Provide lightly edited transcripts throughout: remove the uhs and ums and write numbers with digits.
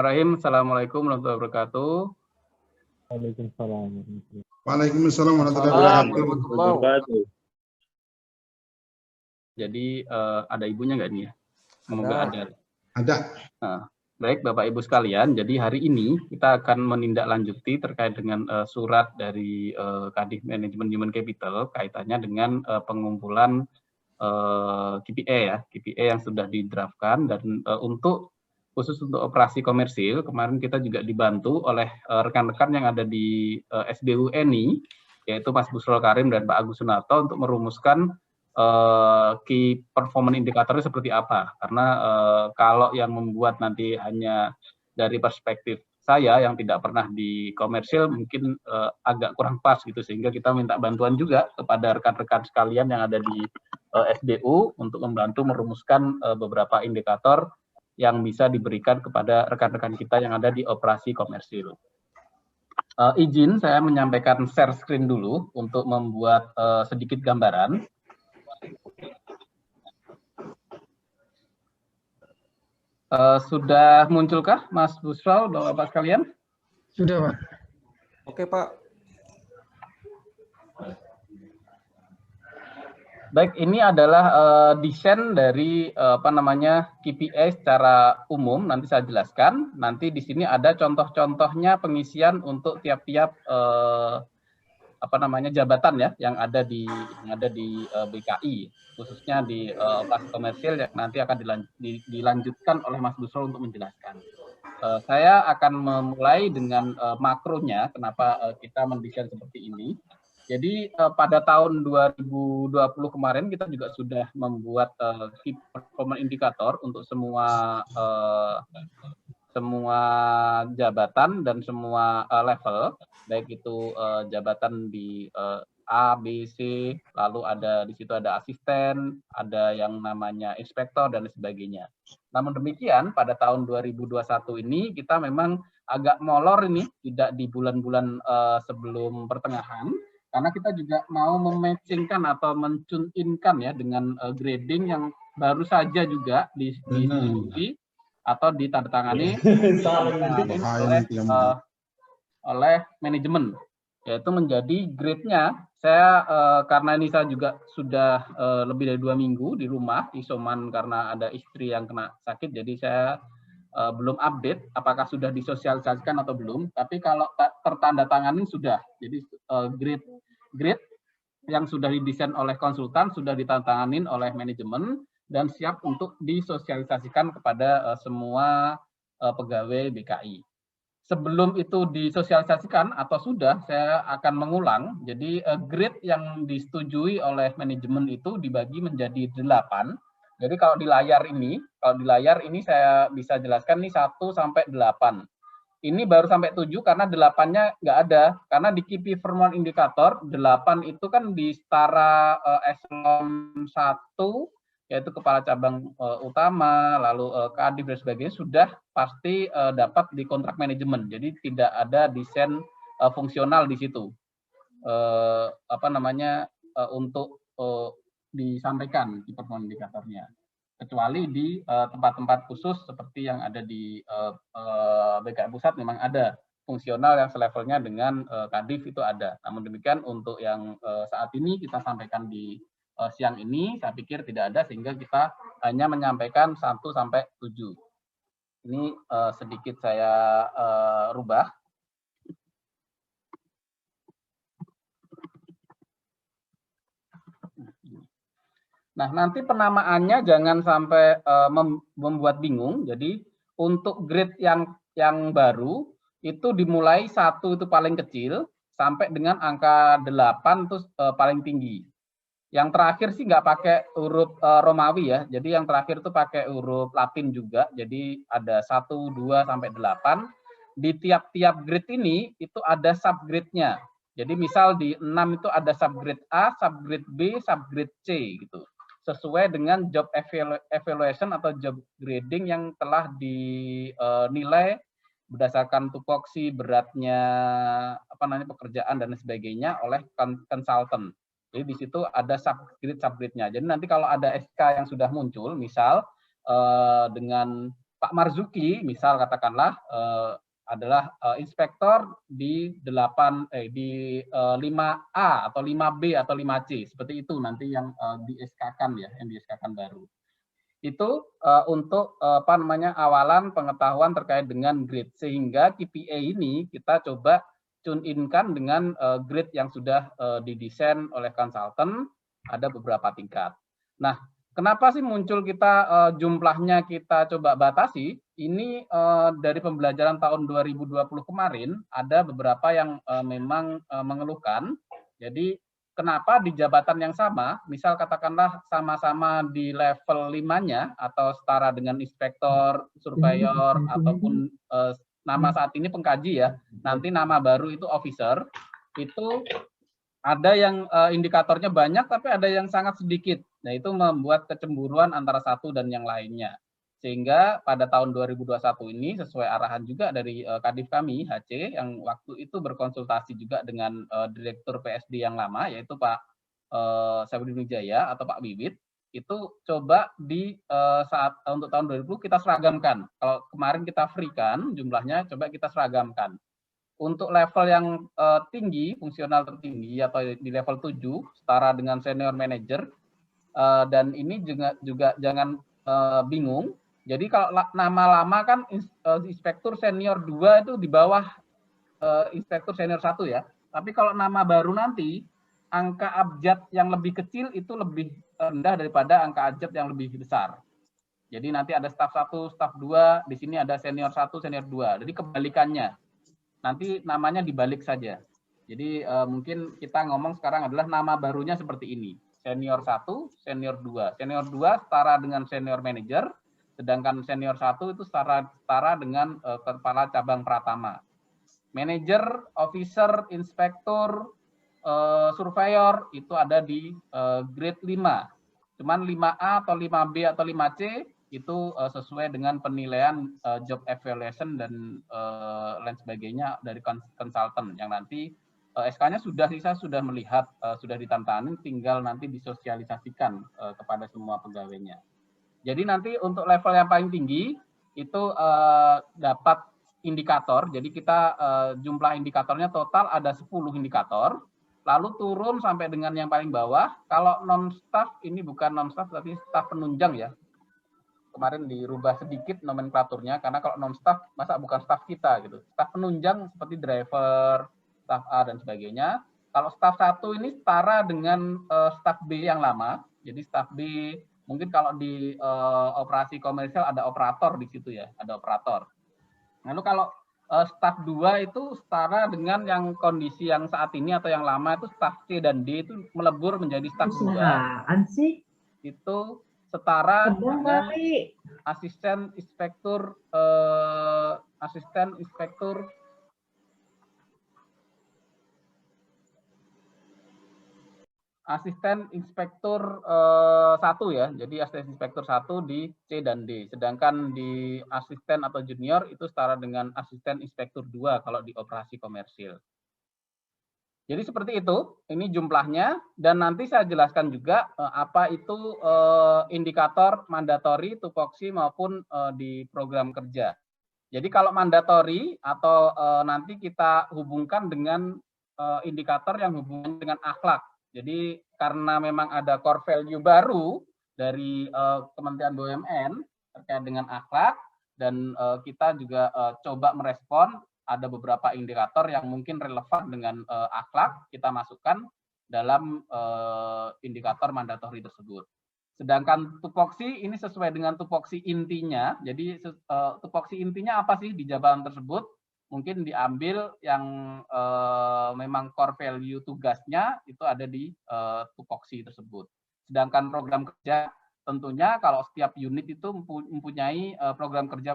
Assalamualaikum warahmatullahi wabarakatuh. Waalaikumsalam. Waalaikumsalam warahmatullahi wabarakatuh. Jadi ada ibunya nggak nih ya? Semoga ada. Ada. Nah, baik Bapak Ibu sekalian, jadi hari ini kita akan menindaklanjuti terkait dengan surat dari Kadif Manajemen Human Capital kaitannya dengan pengumpulan KPI ya, KPI yang sudah didraftkan dan khusus untuk operasi komersil kemarin kita juga dibantu oleh rekan-rekan yang ada di SBU ENI, yaitu Mas Busrol Karim dan Pak Agus Sunarto untuk merumuskan key performance indikatornya seperti apa. Karena kalau yang membuat nanti hanya dari perspektif saya yang tidak pernah di komersil mungkin agak kurang pas gitu, sehingga kita minta bantuan juga kepada rekan-rekan sekalian yang ada di SBU untuk membantu merumuskan beberapa indikator yang bisa diberikan kepada rekan-rekan kita yang ada di operasi komersil. Izin saya menyampaikan share screen dulu untuk membuat sedikit gambaran. Sudah munculkah Mas Busral, Bapak sekalian? Sudah, Pak. Oke, Pak. Baik, ini adalah desain dari KPI secara umum. Nanti saya jelaskan. Nanti di sini ada contoh-contohnya pengisian untuk tiap-tiap jabatan ya yang ada di BKI, khususnya di operasi komersil yang nanti akan dilanjutkan oleh Mas Busro untuk menjelaskan. Saya akan memulai dengan makronya, kenapa kita mendesain seperti ini. Jadi pada tahun 2020 kemarin kita juga sudah membuat key performance indicator untuk semua jabatan dan semua level, baik itu jabatan di A, B, C, lalu di situ ada asisten, ada yang namanya inspektor dan sebagainya. Namun demikian pada tahun 2021 ini kita memang agak molor ini, tidak di bulan-bulan sebelum pertengahan, karena kita juga mau mematchingkan atau mencune-in-kan ya dengan grading yang baru saja juga disetujui atau ditandatangani oleh manajemen, yaitu menjadi grade-nya. Saya karena ini saya juga sudah lebih dari 2 minggu di rumah isoman karena ada istri yang kena sakit, jadi saya belum update apakah sudah disosialisasikan atau belum. Tapi kalau tertandatangani sudah. Jadi grade yang sudah didesain oleh konsultan sudah ditandatanganin oleh manajemen dan siap untuk disosialisasikan kepada semua pegawai BKI. Sebelum itu disosialisasikan atau sudah, saya akan mengulang. Jadi grade yang disetujui oleh manajemen itu dibagi menjadi 8. Jadi kalau di layar ini saya bisa jelaskan nih 1 sampai 8. Ini baru sampai 7 karena 8-nya nggak ada. Karena di key performance indikator 8 itu kan di setara eselon 1, yaitu kepala cabang utama, lalu kadif dan sebagainya sudah pasti dapat di kontrak manajemen. Jadi tidak ada desain fungsional di situ. Untuk disampaikan di performance indikatornya. Kecuali di tempat-tempat khusus seperti yang ada di BKI Pusat memang ada fungsional yang selevelnya dengan kadif itu ada. Namun demikian untuk yang saat ini kita sampaikan di siang ini saya pikir tidak ada, sehingga kita hanya menyampaikan 1 sampai 7. Ini sedikit saya rubah. Nah, nanti penamaannya jangan sampai membuat bingung. Jadi untuk grade yang baru itu dimulai 1 itu paling kecil sampai dengan angka 8 itu paling tinggi. Yang terakhir sih nggak pakai huruf Romawi ya. Jadi yang terakhir itu pakai huruf Latin juga. Jadi ada 1, 2 sampai 8. Di tiap-tiap grade ini itu ada subgrade-nya. Jadi misal di 6 itu ada subgrade A, subgrade B, subgrade C gitu. Sesuai dengan job evaluation atau job grading yang telah dinilai berdasarkan tupoksi, beratnya pekerjaan dan sebagainya oleh konsultan. Jadi di situ ada subgrade-nya. Jadi nanti kalau ada SK yang sudah muncul, misal dengan Pak Marzuki, misal katakanlah adalah inspektor di 5A atau 5B atau 5C, seperti itu nanti yang di SK-kan ya, yang di SK-kan baru. Itu untuk awalan pengetahuan terkait dengan grade, sehingga KPI ini kita coba tune in-kan dengan grade yang sudah didesain oleh konsultan, ada beberapa tingkat. Nah, kenapa sih muncul kita jumlahnya kita coba batasi? Ini dari pembelajaran tahun 2020 kemarin ada beberapa yang memang mengeluhkan. Jadi kenapa di jabatan yang sama, misal katakanlah sama-sama di level 5-nya atau setara dengan inspektor, surveyor ataupun nama saat ini pengkaji ya, nanti nama baru itu officer, itu ada yang indikatornya banyak tapi ada yang sangat sedikit. Nah, itu membuat kecemburuan antara satu dan yang lainnya. Sehingga pada tahun 2021 ini sesuai arahan juga dari Kadif kami, HC, yang waktu itu berkonsultasi juga dengan Direktur PSD yang lama, yaitu Pak Sabudin Wijaya atau Pak Bibit, itu coba di saat untuk tahun 2020 kita seragamkan. Kalau kemarin kita free kan jumlahnya, coba kita seragamkan. Untuk level yang tinggi, fungsional tertinggi atau di level 7, setara dengan senior manager, dan ini juga jangan bingung. Jadi kalau nama lama kan inspektur senior 2 itu di bawah inspektur senior 1 ya. Tapi kalau nama baru nanti, angka abjad yang lebih kecil itu lebih rendah daripada angka abjad yang lebih besar. Jadi nanti ada staf 1, staf 2, di sini ada senior 1, senior 2. Jadi kebalikannya. Nanti namanya dibalik saja. Jadi mungkin kita ngomong sekarang adalah nama barunya seperti ini. Senior 1, senior 2. Senior 2 setara dengan senior manager, sedangkan senior 1 itu setara dengan kepala cabang pratama. Manager, officer, inspektur, surveyor itu ada di grade 5. Cuman 5A atau 5B atau 5C itu sesuai dengan penilaian job evaluation dan lain sebagainya dari konsultan yang nanti SK-nya saya sudah melihat, sudah ditantangin, tinggal nanti disosialisasikan kepada semua pegawainya. Jadi nanti untuk level yang paling tinggi itu dapat indikator, jadi kita jumlah indikatornya total ada 10 indikator, lalu turun sampai dengan yang paling bawah. Kalau non-staff ini bukan non-staff tapi staff penunjang ya. Kemarin dirubah sedikit nomenklaturnya karena kalau non-staff masa bukan staff kita gitu. Staff penunjang seperti driver, staff A dan sebagainya. Kalau staff 1 ini setara dengan staff B yang lama. Jadi staff B mungkin kalau di operasi komersial ada operator di situ ya, ada operator. Lalu kalau staf 2 itu setara dengan yang kondisi yang saat ini atau yang lama itu staf C dan D itu melebur menjadi staf 2. Itu setara dengan asisten inspektur asisten inspektur 1 ya, jadi asisten inspektur 1 di C dan D, sedangkan di asisten atau junior itu setara dengan asisten inspektur 2 kalau di operasi komersil. Jadi seperti itu, ini jumlahnya, dan nanti saya jelaskan juga apa itu indikator mandatori, tupoksi maupun di program kerja. Jadi kalau mandatori atau nanti kita hubungkan dengan indikator yang hubungan dengan akhlak. Jadi karena memang ada core value baru dari Kementerian BUMN terkait dengan akhlak, dan kita juga coba merespon ada beberapa indikator yang mungkin relevan dengan akhlak, kita masukkan dalam indikator mandatori tersebut. Sedangkan tupoksi ini sesuai dengan tupoksi intinya. Jadi tupoksi intinya apa sih di jabatan tersebut? Mungkin diambil yang memang core value tugasnya itu ada di tupoksi tersebut. Sedangkan program kerja tentunya kalau setiap unit itu mempunyai program kerja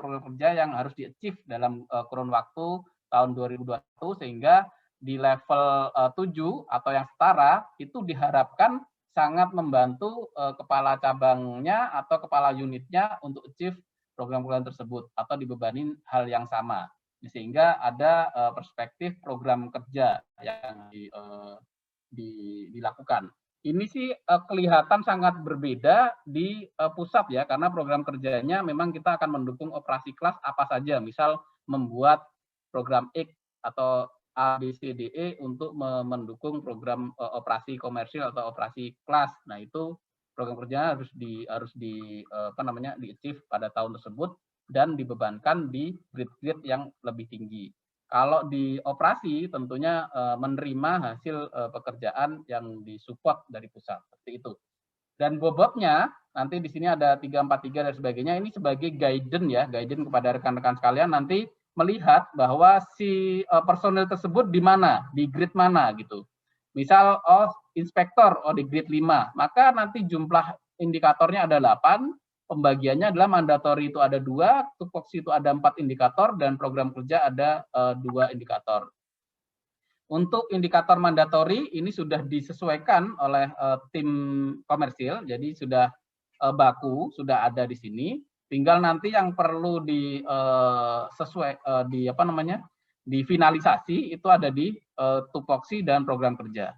yang harus di-achieve dalam kurun waktu tahun 2021, sehingga di level 7 atau yang setara itu diharapkan sangat membantu kepala cabangnya atau kepala unitnya untuk achieve program-program tersebut atau dibebani hal yang sama. Sehingga ada perspektif program kerja yang dilakukan. Ini sih kelihatan sangat berbeda di pusat ya, karena program kerjanya memang kita akan mendukung operasi kelas apa saja, misal membuat program X atau A, B, C, D, E untuk mendukung program operasi komersil atau operasi kelas. Nah itu program kerjanya di-achieve pada tahun tersebut dan dibebankan di grade-grade yang lebih tinggi. Kalau di operasi tentunya menerima hasil pekerjaan yang disupport dari pusat, seperti itu. Dan bobotnya nanti di sini ada 343 dan sebagainya, ini sebagai guidance ya, guidance kepada rekan-rekan sekalian nanti melihat bahwa si personil tersebut di mana, di grade mana gitu. Misal inspektor di grade 5, maka nanti jumlah indikatornya ada 8, pembagiannya adalah mandatori itu ada 2, tupoksi itu ada 4 indikator, dan program kerja ada 2 indikator. Untuk indikator mandatori ini sudah disesuaikan oleh tim komersil, jadi sudah baku, sudah ada di sini. Tinggal nanti yang perlu difinalisasi itu ada di tupoksi dan program kerja.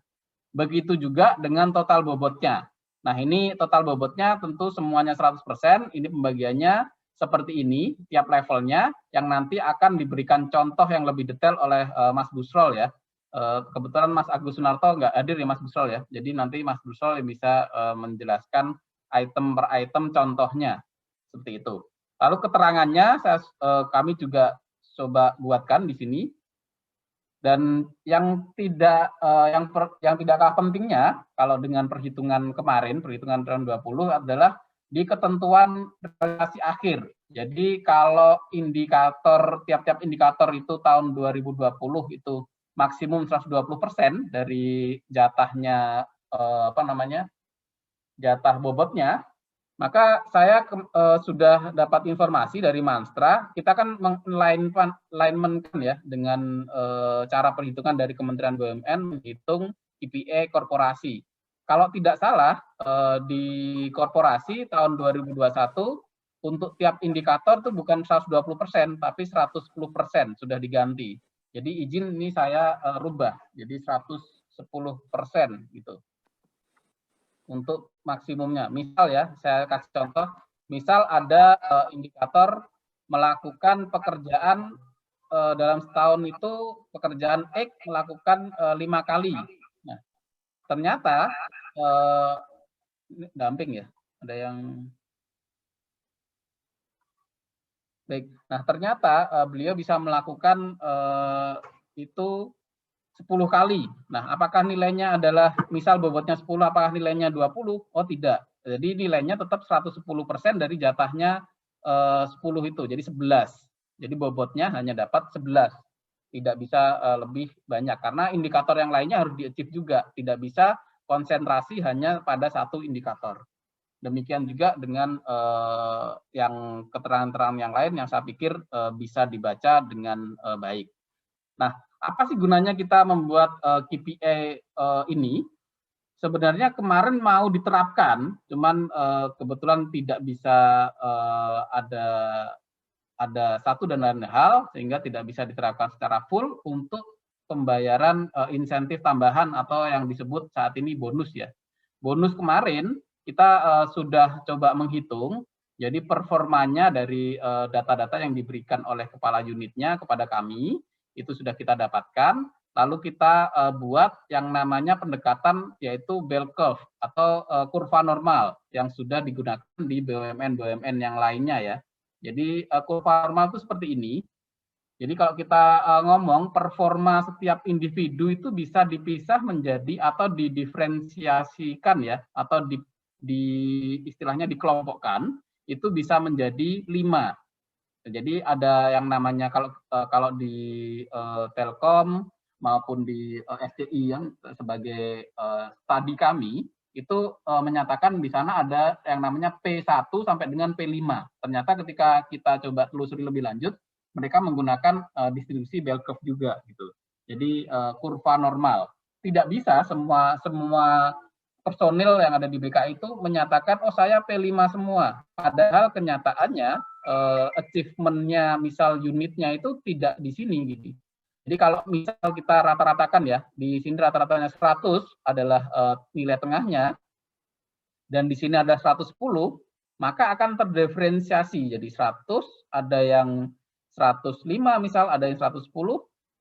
Begitu juga dengan total bobotnya. Nah, ini total bobotnya tentu semuanya 100%, ini pembagiannya seperti ini, tiap levelnya, yang nanti akan diberikan contoh yang lebih detail oleh Mas Busrol ya. Kebetulan Mas Agus Sunarto nggak hadir ya Mas Busrol ya, jadi nanti Mas Busrol yang bisa menjelaskan item per item contohnya, seperti itu. Lalu keterangannya kami juga coba buatkan di sini. Dan yang tidak kalah pentingnya kalau dengan perhitungan kemarin, perhitungan tahun 20 adalah di ketentuan realisasi akhir. Jadi kalau tiap-tiap indikator itu tahun 2020 itu maksimum 120% dari jatahnya jatah bobotnya, maka saya sudah dapat informasi dari Manstra, kita kan alignment-kan ya dengan cara perhitungan dari Kementerian BUMN menghitung KPI korporasi. Kalau tidak salah di korporasi tahun 2021 untuk tiap indikator itu bukan 120%, tapi 110% sudah diganti. Jadi izin ini saya rubah, jadi 110% gitu. Untuk maksimumnya. Misal ya, saya kasih contoh, misal ada indikator melakukan pekerjaan dalam setahun itu pekerjaan X melakukan 5 kali. Nah, ternyata damping ya, ada yang baik. Nah, ternyata beliau bisa melakukan itu 10 kali. Nah, apakah nilainya adalah, misal bobotnya 10, apakah nilainya 20? Oh, tidak. Jadi nilainya tetap 110% dari jatahnya 10 itu, jadi 11. Jadi bobotnya hanya dapat 11. Tidak bisa lebih banyak, karena indikator yang lainnya harus di-achieve juga. Tidak bisa konsentrasi hanya pada satu indikator. Demikian juga dengan yang keterangan-keterangan yang lain yang saya pikir bisa dibaca dengan baik. Nah, apa sih gunanya kita membuat KPI ini? Sebenarnya kemarin mau diterapkan, cuman kebetulan tidak bisa ada satu dan lain hal, sehingga tidak bisa diterapkan secara full untuk pembayaran insentif tambahan atau yang disebut saat ini bonus ya. Bonus kemarin kita sudah coba menghitung, jadi performanya dari data-data yang diberikan oleh kepala unitnya kepada kami, itu sudah kita dapatkan, lalu kita buat yang namanya pendekatan yaitu bell curve atau kurva normal yang sudah digunakan di BUMN yang lainnya ya. Jadi kurva normal itu seperti ini. Jadi kalau kita ngomong performa setiap individu itu bisa dipisah menjadi atau didiferensiasikan ya, atau istilahnya dikelompokkan, itu bisa menjadi 5. Jadi ada yang namanya kalau di Telkom maupun di FTI yang sebagai studi kami itu menyatakan di sana ada yang namanya P1 sampai dengan P5. Ternyata ketika kita coba telusuri lebih lanjut, mereka menggunakan distribusi bell curve juga gitu. Jadi kurva normal. Tidak bisa semua personil yang ada di BKI itu menyatakan oh saya P5 semua. Padahal kenyataannya achievement-nya misal unitnya itu tidak di sini gitu. Jadi kalau misal kita rata-ratakan ya, di sini rata-ratanya 100 adalah nilai tengahnya, dan di sini ada 110, maka akan terdiferensiasi. Jadi 100, ada yang 105 misal, ada yang 110,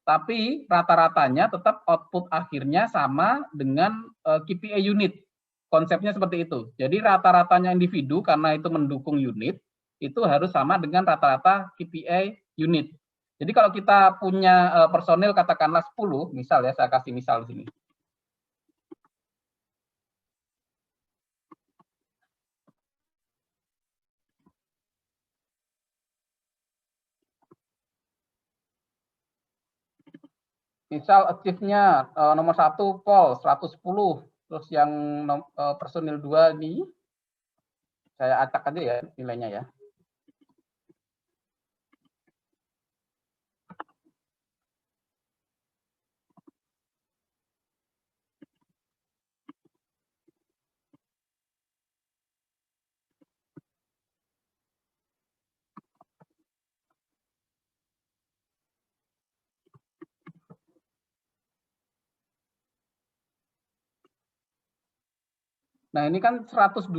tapi rata-ratanya tetap output akhirnya sama dengan KPI unit. Konsepnya seperti itu. Jadi rata-ratanya individu, karena itu mendukung unit, itu harus sama dengan rata-rata KPI unit. Jadi kalau kita punya personil katakanlah 10, misal ya, saya kasih misal di sini. Misal achieve-nya nomor 1 Pol 110, terus yang personil 2 ini saya acak aja ya nilainya ya. Nah, ini kan 102,2.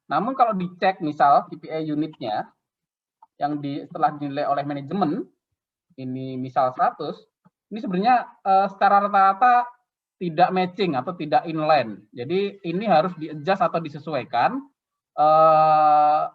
Namun kalau dicek misal KPI unitnya yang setelah dinilai oleh manajemen, ini misal 100, ini sebenarnya secara rata-rata tidak matching atau tidak inline. Jadi ini harus di-adjust atau disesuaikan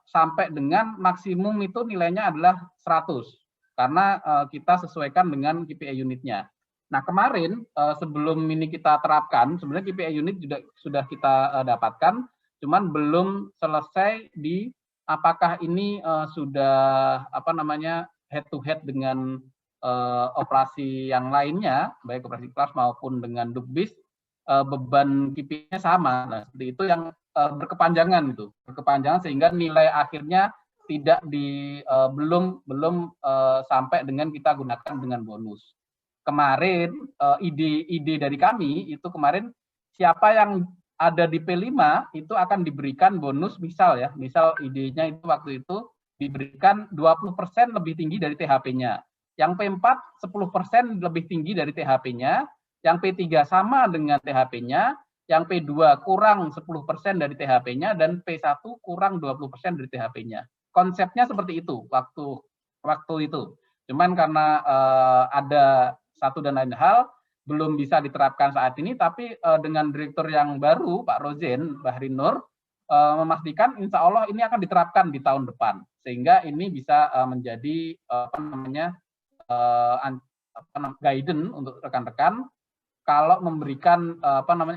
sampai dengan maksimum itu nilainya adalah 100. Karena kita sesuaikan dengan KPI unitnya. Nah, kemarin sebelum ini kita terapkan, sebenarnya KPI unit juga sudah kita dapatkan, cuman belum selesai di apakah ini sudah head to head dengan operasi yang lainnya, baik operasi kelas maupun dengan Dukbis, beban KPI-nya sama. Nah, seperti itu yang berkepanjangan sehingga nilai akhirnya tidak belum sampai dengan kita gunakan dengan bonus. Kemarin ide dari kami itu kemarin siapa yang ada di P5 itu akan diberikan bonus, misal idenya itu waktu itu diberikan 20% lebih tinggi dari THP-nya. Yang P4 10% lebih tinggi dari THP-nya, yang P3 sama dengan THP-nya, yang P2 kurang 10% dari THP-nya, dan P1 kurang 20% dari THP-nya. Konsepnya seperti itu waktu itu. Cuman karena ada satu dan lain hal belum bisa diterapkan saat ini, tapi dengan direktur yang baru Pak Rozen Bahri Nur memastikan insya Allah ini akan diterapkan di tahun depan, sehingga ini bisa menjadi guidance untuk rekan-rekan kalau memberikan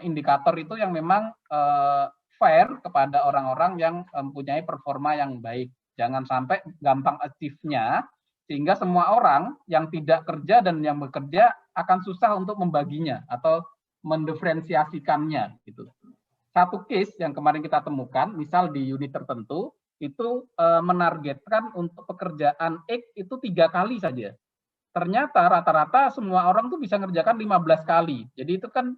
indikator itu yang memang fair kepada orang-orang yang mempunyai performa yang baik. Jangan sampai gampang achieve-nya, sehingga semua orang yang tidak kerja dan yang bekerja akan susah untuk membaginya atau mendiferensiasikannya. Gitu. Satu case yang kemarin kita temukan, misal di unit tertentu, itu menargetkan untuk pekerjaan X itu 3 kali saja. Ternyata rata-rata semua orang tuh bisa ngerjakan 15 kali. Jadi itu kan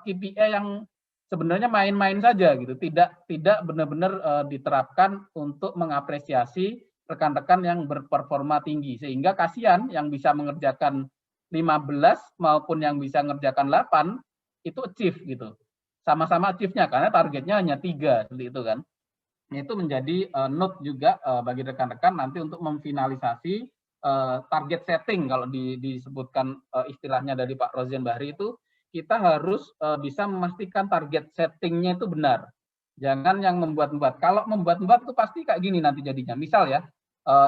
KPI yang sebenarnya main-main saja gitu, tidak benar-benar diterapkan untuk mengapresiasi rekan-rekan yang berperforma tinggi, sehingga kasihan yang bisa mengerjakan 15 maupun yang bisa mengerjakan 8 itu achieve gitu. Sama-sama achieve-nya karena targetnya hanya 3 seperti itu kan. Itu menjadi note juga bagi rekan-rekan nanti untuk memfinalisasi target setting. Kalau disebutkan istilahnya dari Pak Rozen Bahri itu, kita harus bisa memastikan target settingnya itu benar. Jangan yang membuat-membuat. Kalau membuat-membuat itu pasti kayak gini nanti jadinya. Misal ya,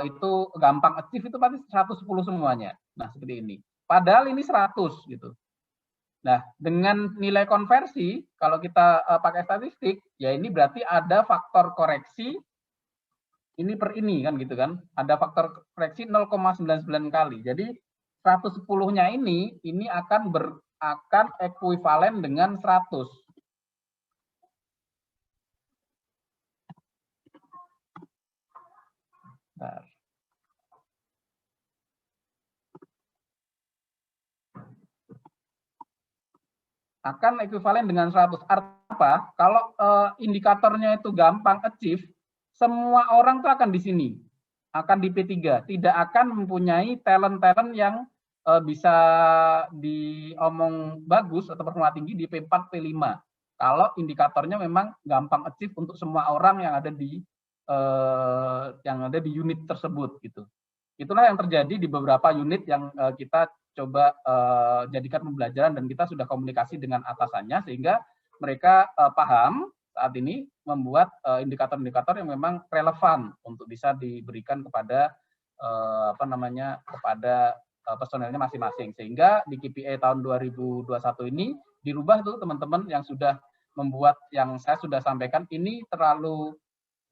itu gampang achieve itu pasti 110 semuanya. Nah, seperti ini. Padahal ini 100 gitu. Nah, dengan nilai konversi, kalau kita pakai statistik, ya ini berarti ada faktor koreksi ini per ini kan gitu kan. Ada faktor koreksi 0,99 kali. Jadi 110-nya ini akan ekuivalen dengan 100. Bentar. Akan ekuivalen dengan 100. Artinya apa? Kalau indikatornya itu gampang achieve, semua orang tuh akan di sini. Akan di P3. Tidak akan mempunyai talent-talent yang bisa diomong bagus atau performa tinggi di P4, P5. Kalau indikatornya memang gampang achieve untuk semua orang yang ada di unit tersebut gitu. Itulah yang terjadi di beberapa unit yang kita coba jadikan pembelajaran dan kita sudah komunikasi dengan atasannya sehingga mereka paham saat ini membuat indikator-indikator yang memang relevan untuk bisa diberikan kepada kepada personelnya masing-masing, sehingga di KPI tahun 2021 ini dirubah tuh teman-teman yang sudah membuat yang saya sudah sampaikan ini terlalu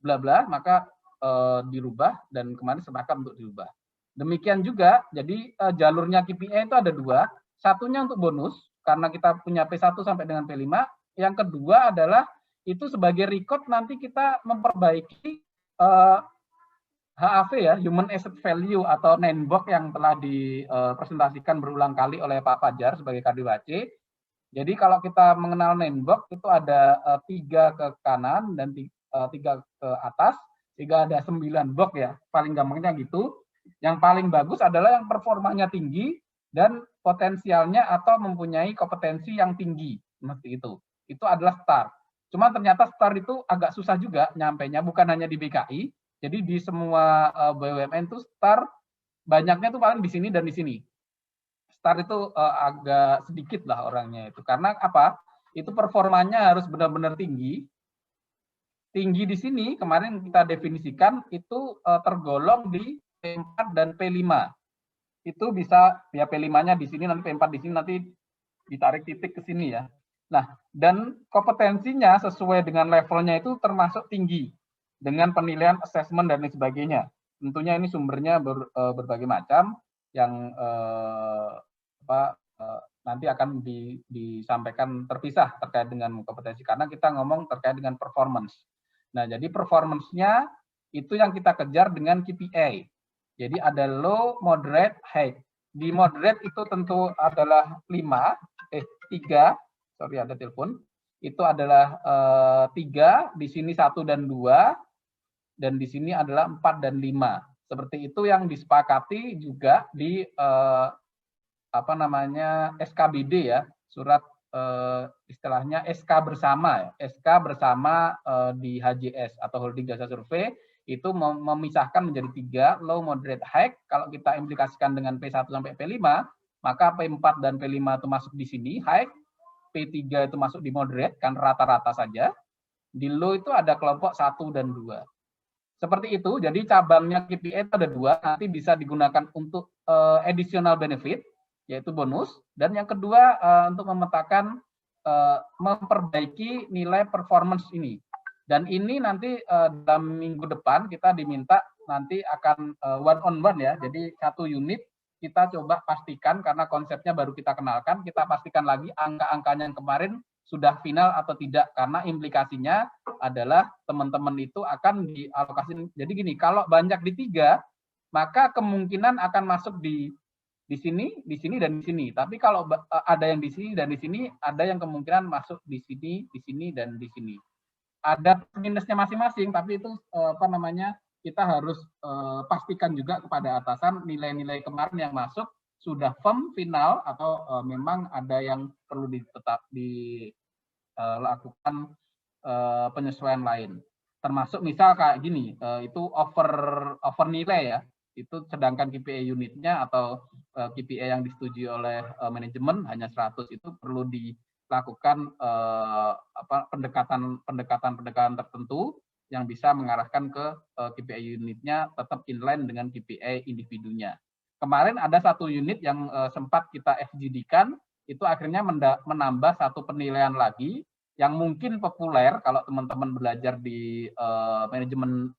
bla bla, maka dirubah dan kemarin sepakat untuk dirubah. Demikian juga, jadi jalurnya KPI itu ada dua, satunya untuk bonus karena kita punya P1 sampai dengan P5, yang kedua adalah itu sebagai record nanti kita memperbaiki HAV ya, Human Asset Value atau NANBOK yang telah dipresentasikan berulang kali oleh Pak Fajar sebagai Kadwc. Jadi kalau kita mengenal NANBOK itu ada 3 ke kanan dan 3 ke atas, sehingga ada 9 BOK ya, paling gampangnya gitu. Yang paling bagus adalah yang performanya tinggi dan potensialnya atau mempunyai kompetensi yang tinggi, seperti itu. Itu adalah STAR. Cuma ternyata STAR itu agak susah juga nyampainya, bukan hanya di BKI. Jadi di semua BUMN itu STAR banyaknya tuh paling di sini dan di sini. STAR itu agak sedikit lah orangnya itu. Karena apa? Itu performanya harus benar-benar tinggi. Tinggi di sini kemarin kita definisikan itu tergolong di P4 dan P5. Itu bisa ya P5-nya di sini, nanti P4 di sini, nanti ditarik titik ke sini ya. Nah, dan kompetensinya sesuai dengan levelnya itu termasuk tinggi dengan penilaian assessment dan lain sebagainya. Tentunya ini sumbernya berbagai macam yang nanti akan disampaikan terpisah terkait dengan kompetensi karena kita ngomong terkait dengan performance. Nah, jadi performance-nya itu yang kita kejar dengan KPI. Jadi ada low, moderate, high. Di moderate itu tentu adalah 3, sorry ada telepon, itu adalah 3, di sini 1 dan 2, dan di sini adalah 4 dan 5. Seperti itu yang disepakati juga di SKBD ya, surat istilahnya SK bersama ya. SK bersama di HJS atau Holding Jasa Survei itu memisahkan menjadi 3, low, moderate, high. Kalau kita implikasikan dengan P1 sampai P5, maka P4 dan P5 itu masuk di sini, high. P3 itu masuk di moderate, kan rata-rata saja. Di low itu ada kelompok 1 dan 2. Seperti itu, jadi cabangnya KPI itu ada 2, nanti bisa digunakan untuk additional benefit, yaitu bonus. Dan yang kedua, untuk memetakan, memperbaiki nilai performance ini. Dan ini nanti dalam minggu depan kita diminta nanti akan one on one ya, jadi satu unit kita coba pastikan karena konsepnya baru kita kenalkan, kita pastikan lagi angka-angkanya yang kemarin sudah final atau tidak, karena implikasinya adalah teman-teman itu akan dialokasi. Jadi gini, kalau banyak di 3, maka kemungkinan akan masuk di sini, dan di sini. Tapi kalau ada yang di sini dan di sini, ada yang kemungkinan masuk di sini, dan di sini. Ada minusnya masing-masing, tapi itu kita harus pastikan juga kepada atasan nilai-nilai kemarin yang masuk sudah firm final atau memang ada yang perlu dilakukan penyesuaian lain. Termasuk misal kayak gini, itu over nilai ya, itu sedangkan KPI unitnya atau KPI yang disetujui oleh manajemen hanya 100, itu perlu dilakukan pendekatan tertentu yang bisa mengarahkan ke KPI unitnya tetap inline dengan KPI individunya. Kemarin ada satu unit yang sempat kita FGD-kan, itu akhirnya menambah satu penilaian lagi yang mungkin populer kalau teman-teman belajar di manajemen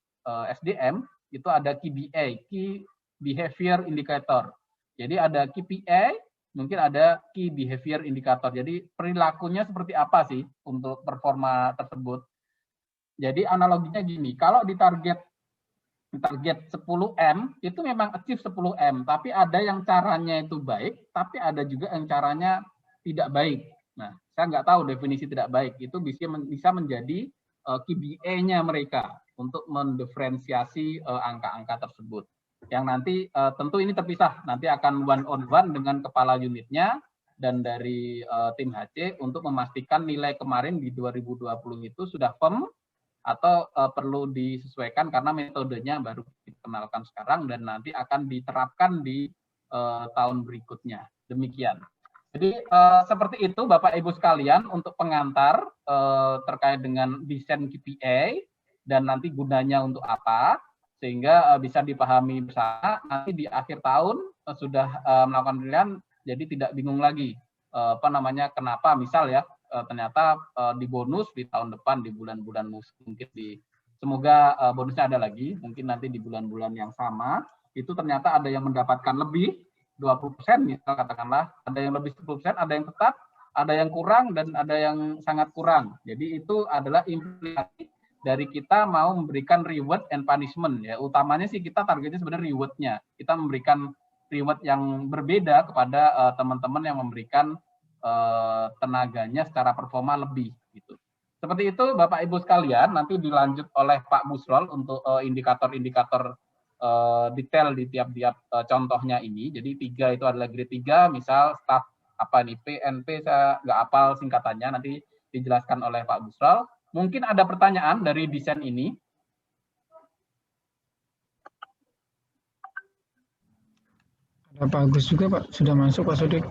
SDM, itu ada KBA, Key Behavior Indicator. Jadi ada KPI, mungkin ada Key Behavior Indicator. Jadi perilakunya seperti apa sih untuk performa tersebut. Jadi analoginya gini, kalau di target 10M itu memang achieve 10M, tapi ada yang caranya itu baik, tapi ada juga yang caranya tidak baik. Nah, saya nggak tahu definisi tidak baik itu bisa menjadi KBA-nya mereka untuk mendiferensiasi angka-angka tersebut. yang nanti tentu ini terpisah, nanti akan one on one dengan kepala unitnya dan dari tim HC untuk memastikan nilai kemarin di 2020 itu sudah firm atau perlu disesuaikan karena metodenya baru dikenalkan sekarang dan nanti akan diterapkan di tahun berikutnya. Demikian. Jadi seperti itu Bapak Ibu sekalian untuk pengantar terkait dengan desain KPI dan nanti gunanya untuk apa sehingga bisa dipahami bersama nanti di akhir tahun sudah melakukan pilihan jadi tidak bingung lagi kenapa misal ya ternyata di bonus di tahun depan di bulan-bulan mungkin semoga bonusnya ada lagi mungkin nanti di bulan-bulan yang sama itu ternyata ada yang mendapatkan lebih 20% misal katakanlah ada yang lebih 10%, ada yang tetap, ada yang kurang dan ada yang sangat kurang. Jadi itu adalah implikasi dari kita mau memberikan reward and punishment ya. Utamanya sih kita targetnya sebenarnya reward-nya. Kita memberikan reward yang berbeda kepada teman-teman yang memberikan tenaganya secara performa lebih gitu. Seperti itu Bapak Ibu sekalian, nanti dilanjut oleh Pak Busrol untuk indikator-indikator detail di tiap-tiap contohnya ini. Jadi 3 itu adalah grade 3, misal staff apa nih PNP saya nggak hafal singkatannya, nanti dijelaskan oleh Pak Busrol. Mungkin ada pertanyaan dari desain ini. Ada Pak Agus juga Pak, sudah masuk Pak Sodik.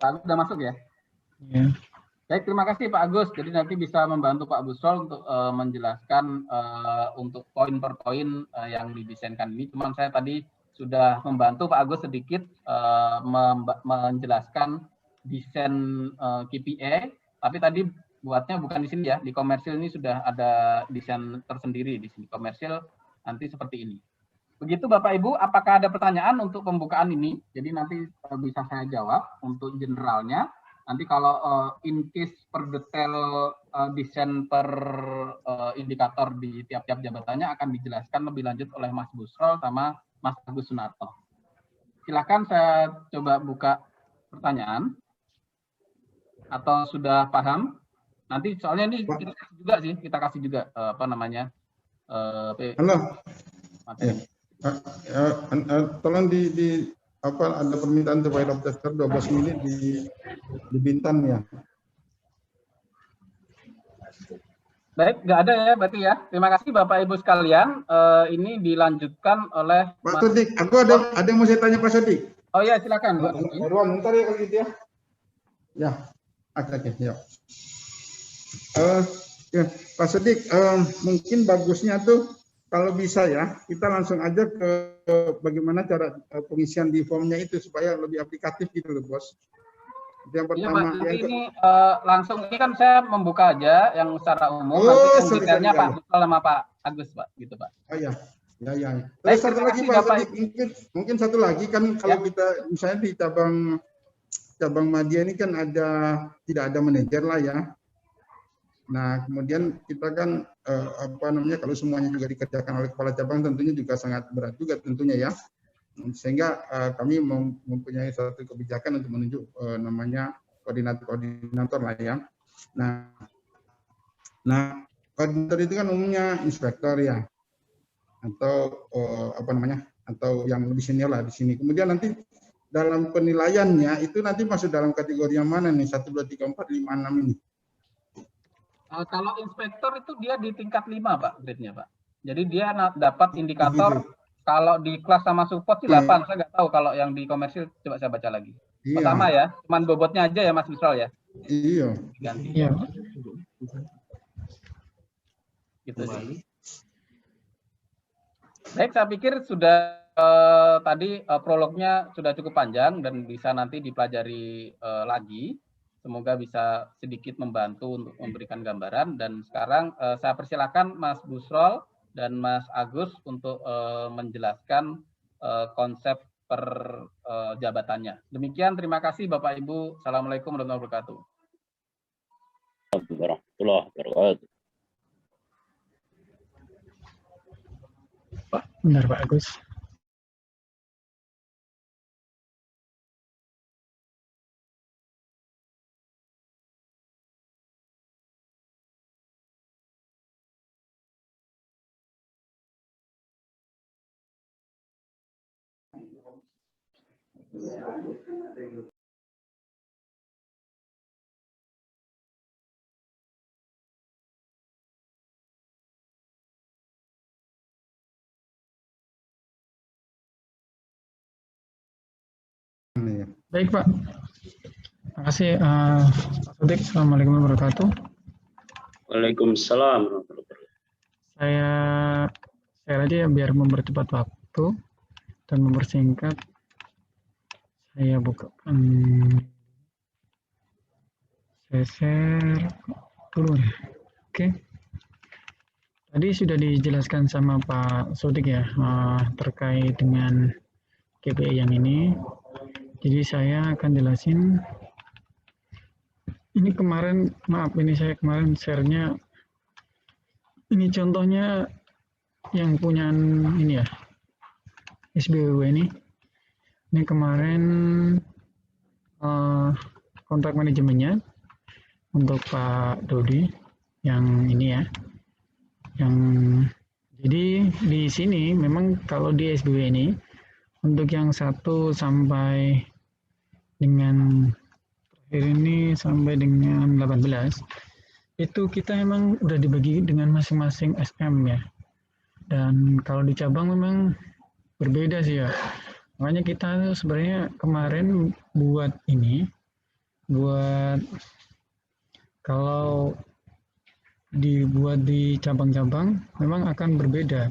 Pak Agus sudah masuk ya? Ya. Baik, terima kasih Pak Agus. Jadi nanti bisa membantu Pak Busrol untuk menjelaskan untuk poin per poin yang didesainkan ini. Cuman saya tadi sudah membantu Pak Agus sedikit menjelaskan desain KPI, tapi tadi buatnya bukan di sini ya. Di komersil ini sudah ada desain tersendiri di sini. Komersil nanti seperti ini. Begitu Bapak Ibu, apakah ada pertanyaan untuk pembukaan ini? Jadi nanti bisa saya jawab untuk generalnya. Nanti kalau in case per detail desain per indikator di tiap-tiap jabatannya akan dijelaskan lebih lanjut oleh Mas Busrol sama Mas Agus Sunarto. Silakan saya coba buka pertanyaan. Atau sudah paham? Nanti soalnya ini kita kasih juga sih, kita kasih juga Halo. Tolong ada permintaan untuk write up tester 12 menit di Bintan ya. Baik, nggak ada ya berarti ya. Terima kasih Bapak Ibu sekalian. Ini dilanjutkan oleh Pak Sodik. Aku ada yang mau saya tanya Pak Sodik. Oh ya, silakan Pak. Ruang, bentar ya kalau gitu ya. Ya, oke, ya. Ya, Pak Sodik, mungkin bagusnya tuh kalau bisa ya, kita langsung aja ke bagaimana cara pengisian di formnya itu supaya lebih aplikatif gitu loh, Bos. Yang pertama. Ya, Pak, ini langsung ini kan saya membuka aja yang secara umum. Nanti yang detailnya Pak Busrol sama Pak Agus, Pak, gitu Pak. Oh iya, ya. Terus satu lagi Pak Sodik, mungkin satu lagi kan kalau kita misalnya di cabang Madya ini kan tidak ada manajer lah ya. Nah, kemudian kita kan kalau semuanya juga dikerjakan oleh kepala cabang tentunya juga sangat berat juga tentunya ya. Sehingga kami mempunyai satu kebijakan untuk menunjuk namanya koordinator lah ya. Nah, koordinator itu kan umumnya inspektor ya. Atau atau yang lebih senior lah di sini. Kemudian nanti dalam penilaiannya itu nanti masuk dalam kategori yang mana nih? 1, 2, 3, 4, 5, 6 ini. Kalau inspektor itu dia di tingkat 5 Pak grade-nya Pak. Jadi dia dapat indikator kalau di kelas sama support sih 8. Saya nggak tahu kalau yang di komersil coba saya baca lagi. Iya. Pertama ya, cuman bobotnya aja ya Mas Busrol ya. Iya. Ganti. Iya. Gitu sih. Baik, saya pikir sudah tadi prolognya sudah cukup panjang dan bisa nanti dipelajari lagi. Semoga bisa sedikit membantu untuk memberikan gambaran. Dan sekarang saya persilakan Mas Busrol dan Mas Agus untuk menjelaskan konsep per jabatannya. Demikian, terima kasih Bapak Ibu. Assalamualaikum warahmatullahi wabarakatuh. Warahmatullahi wabarakatuh. Benar Pak Agus. Baik Pak, terima kasih Pak Sodik. Assalamualaikum warahmatullahi wabarakatuh. Waalaikumsalam warahmatullahi wabarakatuh. Saya share aja ya biar mempercepat waktu dan mempersingkat. Saya bukakan, saya share dulu ya. Oke. Tadi sudah dijelaskan sama Pak Sodik ya terkait dengan KPI yang ini. Jadi saya akan jelasin. Ini kemarin, maaf ini saya kemarin share-nya. Ini contohnya yang punya ini ya, SBWW ini. Ini kemarin kontrak manajemennya untuk Pak Dodi yang ini ya. Yang jadi di sini memang kalau di SBW ini untuk yang 1 sampai dengan terakhir ini sampai dengan 18 itu kita memang udah dibagi dengan masing-masing SM ya. Dan kalau di cabang memang berbeda sih ya. Makanya kita sebenarnya kemarin buat kalau dibuat di cabang-cabang memang akan berbeda.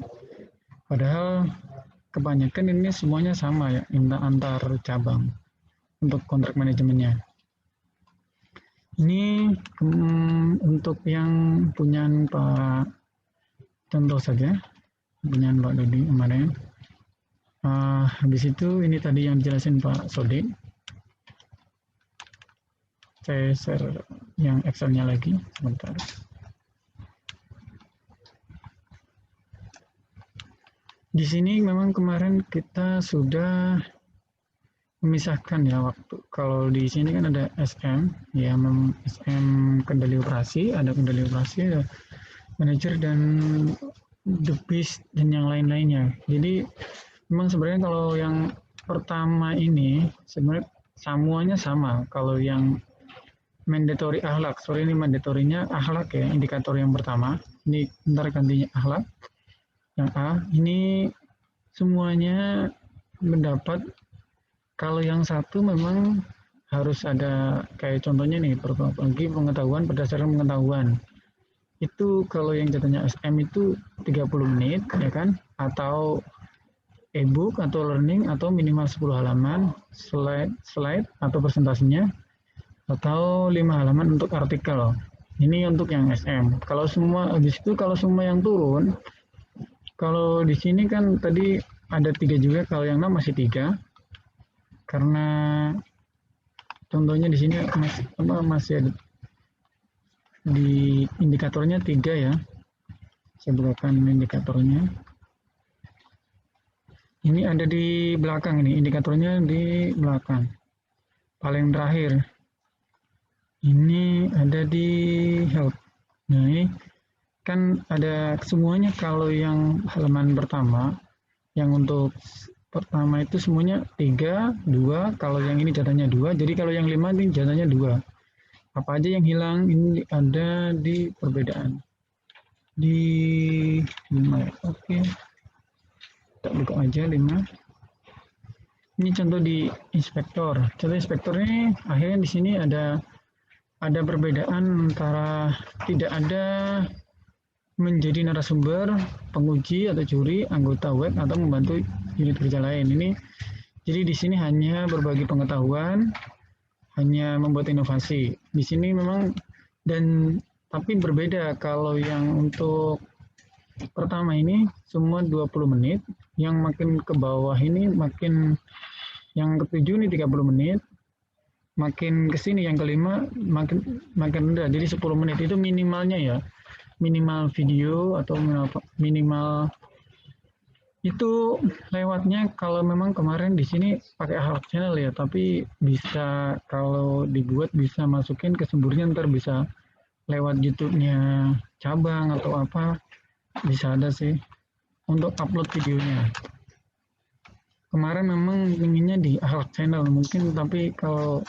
Padahal kebanyakan ini semuanya sama ya, antar cabang untuk kontrak manajemennya. Ini untuk yang punyaan Pak, contoh saja, punyaan Pak Dodi kemarin. Habis itu ini tadi yang dijelasin Pak Sodik. Saya share yang Excel-nya lagi, sebentar. Di sini memang kemarin kita sudah memisahkan ya waktu. Kalau di sini kan ada SM, ya SM kendali operasi, ada kendali operasi, ada manajer dan debis dan yang lain-lainnya. Jadi memang sebenarnya kalau yang pertama ini sebenarnya semuanya sama. Kalau yang mandatory akhlak, ini mandatorinya akhlak ya, indikator yang pertama. Ini bentar gantinya akhlak. Yang A, ini semuanya mendapat. Kalau yang 1 memang harus ada kayak contohnya nih, berbagi pengetahuan berdasarkan pengetahuan. Itu kalau yang jatuhnya SM itu 30 menit ya kan, atau e-book atau learning atau minimal 10 halaman, slide atau presentasinya, atau 5 halaman untuk artikel. Ini untuk yang SM. Kalau semua habis itu, kalau semua yang turun, kalau di sini kan tadi ada 3 juga, kalau yang 6 masih 3. Karena contohnya di sini masih ada di indikatornya 3 ya. Saya bukakan indikatornya. Ini ada di belakang, ini indikatornya di belakang. Paling terakhir. Ini ada di help. Nah, ini kan ada semuanya. Kalau yang halaman pertama, yang untuk pertama itu semuanya 3, 2, kalau yang ini jatahnya 2, jadi kalau yang 5 ini jatahnya 2. Apa aja yang hilang ini ada di perbedaan. Di 5 ya, oke. Kita buka aja 5. Ini contoh di inspektor. Contoh inspektor ini akhirnya di sini ada perbedaan antara tidak ada menjadi narasumber, penguji atau juri, anggota web atau membantu unit kerja lain. Ini jadi di sini hanya berbagi pengetahuan, hanya membuat inovasi. Di sini memang tapi berbeda. Kalau yang untuk pertama ini semua 20 menit, yang makin ke bawah ini makin, yang ke-7 ini 30 menit, makin ke sini yang ke-5 makin rendah. Jadi 10 menit itu minimalnya ya. Minimal video atau minimal itu lewatnya. Kalau memang kemarin di sini pakai akhlak channel ya, tapi bisa kalau dibuat bisa masukin ke sumbernya, ntar bisa lewat YouTube-nya cabang atau apa, bisa ada sih untuk upload videonya. kemarin memang inginnya di AHLAK channel mungkin, tapi kalau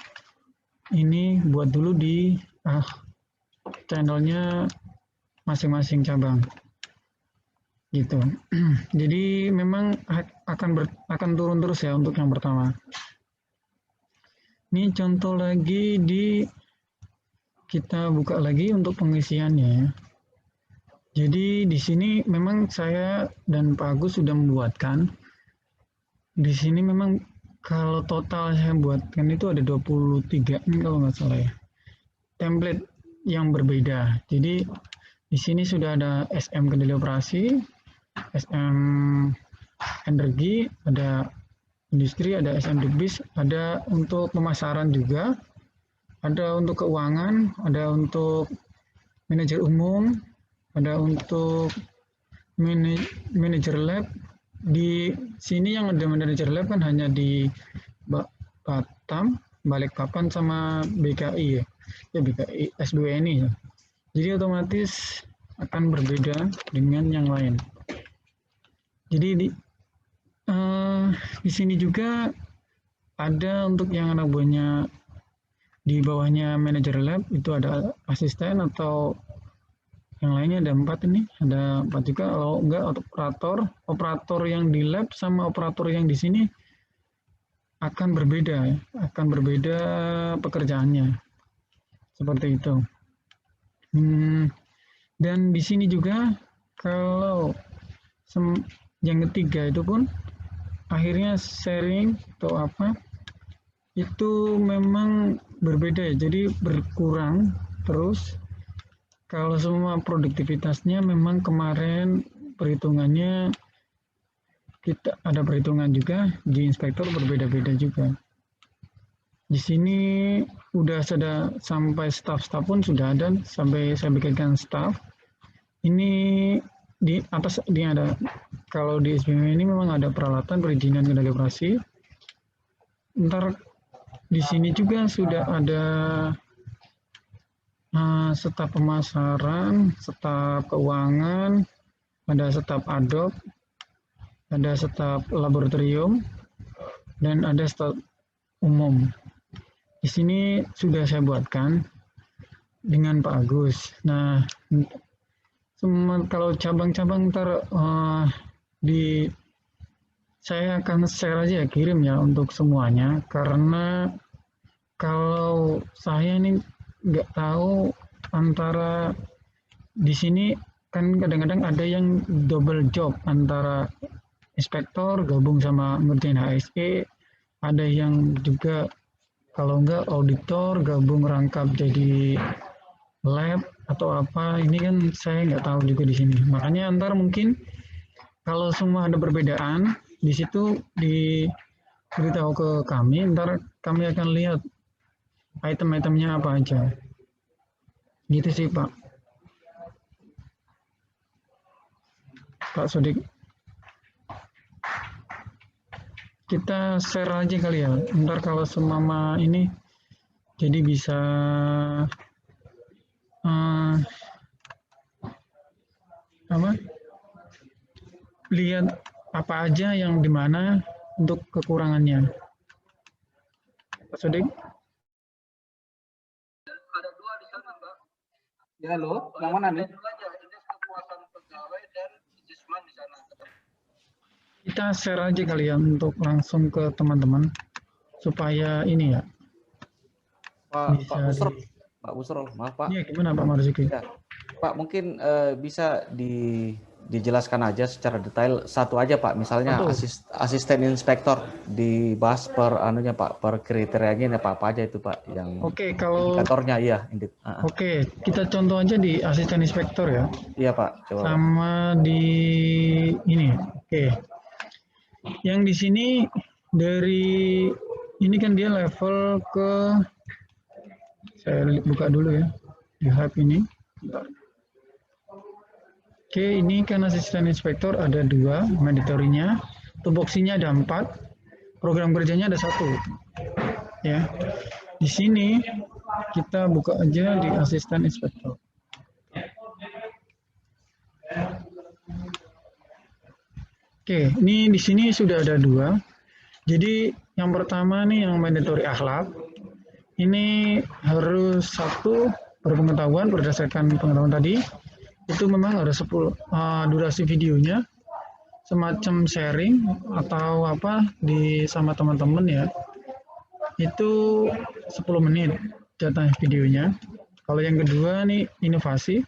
ini buat dulu di channelnya masing-masing cabang gitu. Jadi memang akan turun terus ya untuk yang pertama. Ini contoh lagi kita buka lagi untuk pengisiannya. Jadi di sini memang saya dan Pak Agus sudah membuatkan. Di sini memang kalau total saya buatkan itu ada 23 ini kalau nggak salah ya. Template yang berbeda. Jadi di sini sudah ada SM kendali operasi, SM energi, ada industri, ada SM debis, ada untuk pemasaran juga, ada untuk keuangan, ada untuk manajer umum, ada untuk manajer lab. Di sini yang ada manajer lab kan hanya di Batam, Balikpapan sama BKI ya, BKI SBWNI ya. Jadi otomatis akan berbeda dengan yang lain. Jadi di sini juga ada untuk yang anak buahnya di bawahnya manajer lab itu ada asisten atau yang lainnya ada 4 ini, ada 4 juga. Kalau enggak operator yang di lab sama operator yang di sini akan berbeda pekerjaannya seperti itu. Dan di sini juga kalau yang ketiga itu pun akhirnya sharing atau apa itu memang berbeda ya, jadi berkurang terus. Kalau semua produktivitasnya memang kemarin perhitungannya kita ada perhitungan juga di inspektor berbeda-beda juga. Di sini udah sudah sampai staff pun sudah ada, sampai saya bikinkan staff. Ini di atas ini ada, kalau di SBM ini memang ada peralatan perizinan kendali operasi. Ntar di sini juga sudah ada staf pemasaran, staf keuangan, ada staf adop, ada staf laboratorium, dan ada staf umum. Di sini sudah saya buatkan dengan Pak Agus. Nah, kalau cabang-cabang ntar saya akan share aja ya, kirim ya untuk semuanya, karena kalau saya ini nggak tahu antara di sini kan kadang-kadang ada yang double job antara inspektor gabung sama ngerjain HSE, ada yang juga kalau enggak auditor gabung rangkap jadi lab atau apa. Ini kan saya nggak tahu juga di sini, makanya antar mungkin kalau semua ada perbedaan di situ diberitahu ke kami, ntar kami akan lihat item-itemnya apa aja gitu sih Pak Sodik. Kita share aja kali ya, ntar kalau semama ini jadi bisa lihat apa aja yang dimana untuk kekurangannya. Pak Sodik. Ada 2 di sana, Mbak. Ya lo, yang mana nih? Kita share aja kali ya untuk langsung ke teman-teman supaya ini ya. Pak Busrol, maaf Pak. Iya, gimana Pak Marzuki? Ya, Pak mungkin bisa dijelaskan aja secara detail satu aja Pak, misalnya asisten inspektor dibahas per anunya Pak, per kriterianya apa aja itu Pak yang kalau indikatornya ya. Kita contoh aja di asisten inspektor ya. Iya Pak, coba. Sama di ini. Yang di sini dari ini kan dia level ke, saya buka dulu ya di hub ini. Ini kan asisten inspektor ada 2 mandatorinya, tupoksinya ada 4, program kerjanya ada 1 ya. Di sini kita buka aja di asisten inspektor. Ini di sini sudah ada 2. Jadi yang pertama nih yang mandatory akhlak, ini harus satu berpengetahuan berdasarkan pengetahuan tadi, itu memang ada 10 durasi videonya, semacam sharing atau apa sama teman-teman ya, itu 10 menit jatah videonya. Kalau yang kedua nih inovasi,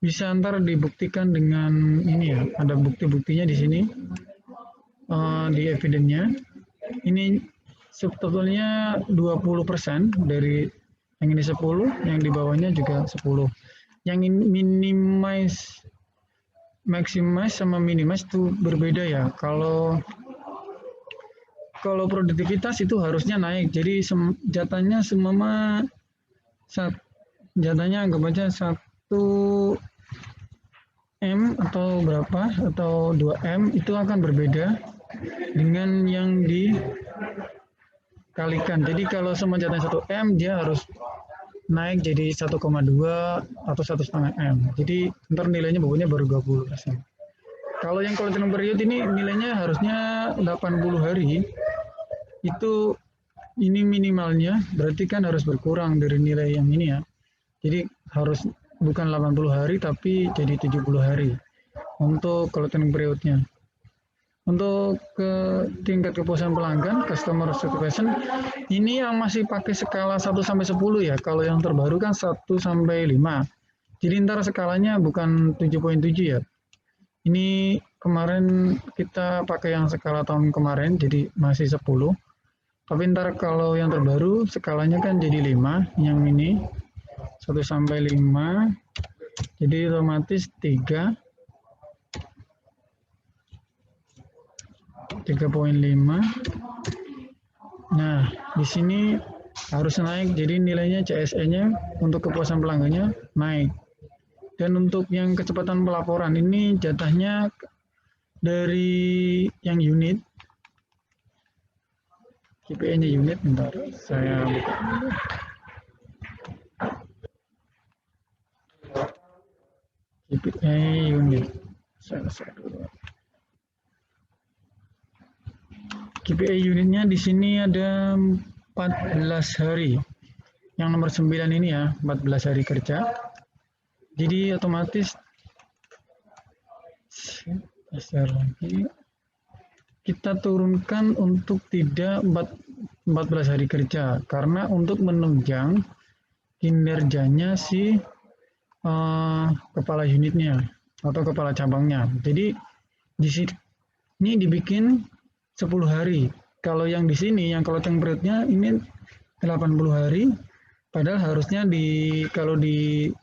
bisa antar dibuktikan dengan ini ya, ada bukti-buktinya di sini di evidence-nya. Ini sebetulnya 20% dari yang ini 10, yang di bawahnya juga 10. Yang ini maximize sama minimize itu berbeda ya. Kalau produktivitas itu harusnya naik. Jadi jatahnya jatahnya anggap aja 1 M atau berapa atau 2 M itu akan berbeda dengan yang dikalikan. Jadi kalau sama jatahnya 1 M dia harus naik jadi 1,2 atau 1,5 M. Jadi ntar nilainya pokoknya baru 20%. Kalau yang collecting period ini nilainya harusnya 80 hari. Itu ini minimalnya, berarti kan harus berkurang dari nilai yang ini ya. Jadi harus bukan 80 hari tapi jadi 70 hari untuk collecting periodnya. Untuk tingkat kepuasan pelanggan, customer satisfaction, ini yang masih pakai skala 1-10 ya. Kalau yang terbaru kan 1-5. Jadi ntar skalanya bukan 7.7 ya. Ini kemarin kita pakai yang skala tahun kemarin, jadi masih 10. Tapi ntar kalau yang terbaru skalanya kan jadi 5, yang ini 1-5. Jadi otomatis 3. 3.5. Nah, di sini harus naik, jadi nilainya CSE-nya untuk kepuasan pelanggannya naik. Dan untuk yang kecepatan pelaporan ini jatahnya dari yang unit, KPI-nya unit, bentar saya buka dulu. KPI unit, saya dulu. KPI unitnya di sini ada 14 hari. Yang nomor 9 ini ya, 14 hari kerja. Jadi otomatis geser lagi. Kita turunkan untuk tidak 14 hari kerja karena untuk menunjang kinerjanya si kepala unitnya atau kepala cabangnya. Jadi di sini dibikin 10 hari. Kalau yang di sini, yang collecting periodnya ini 80 hari, padahal harusnya kalau di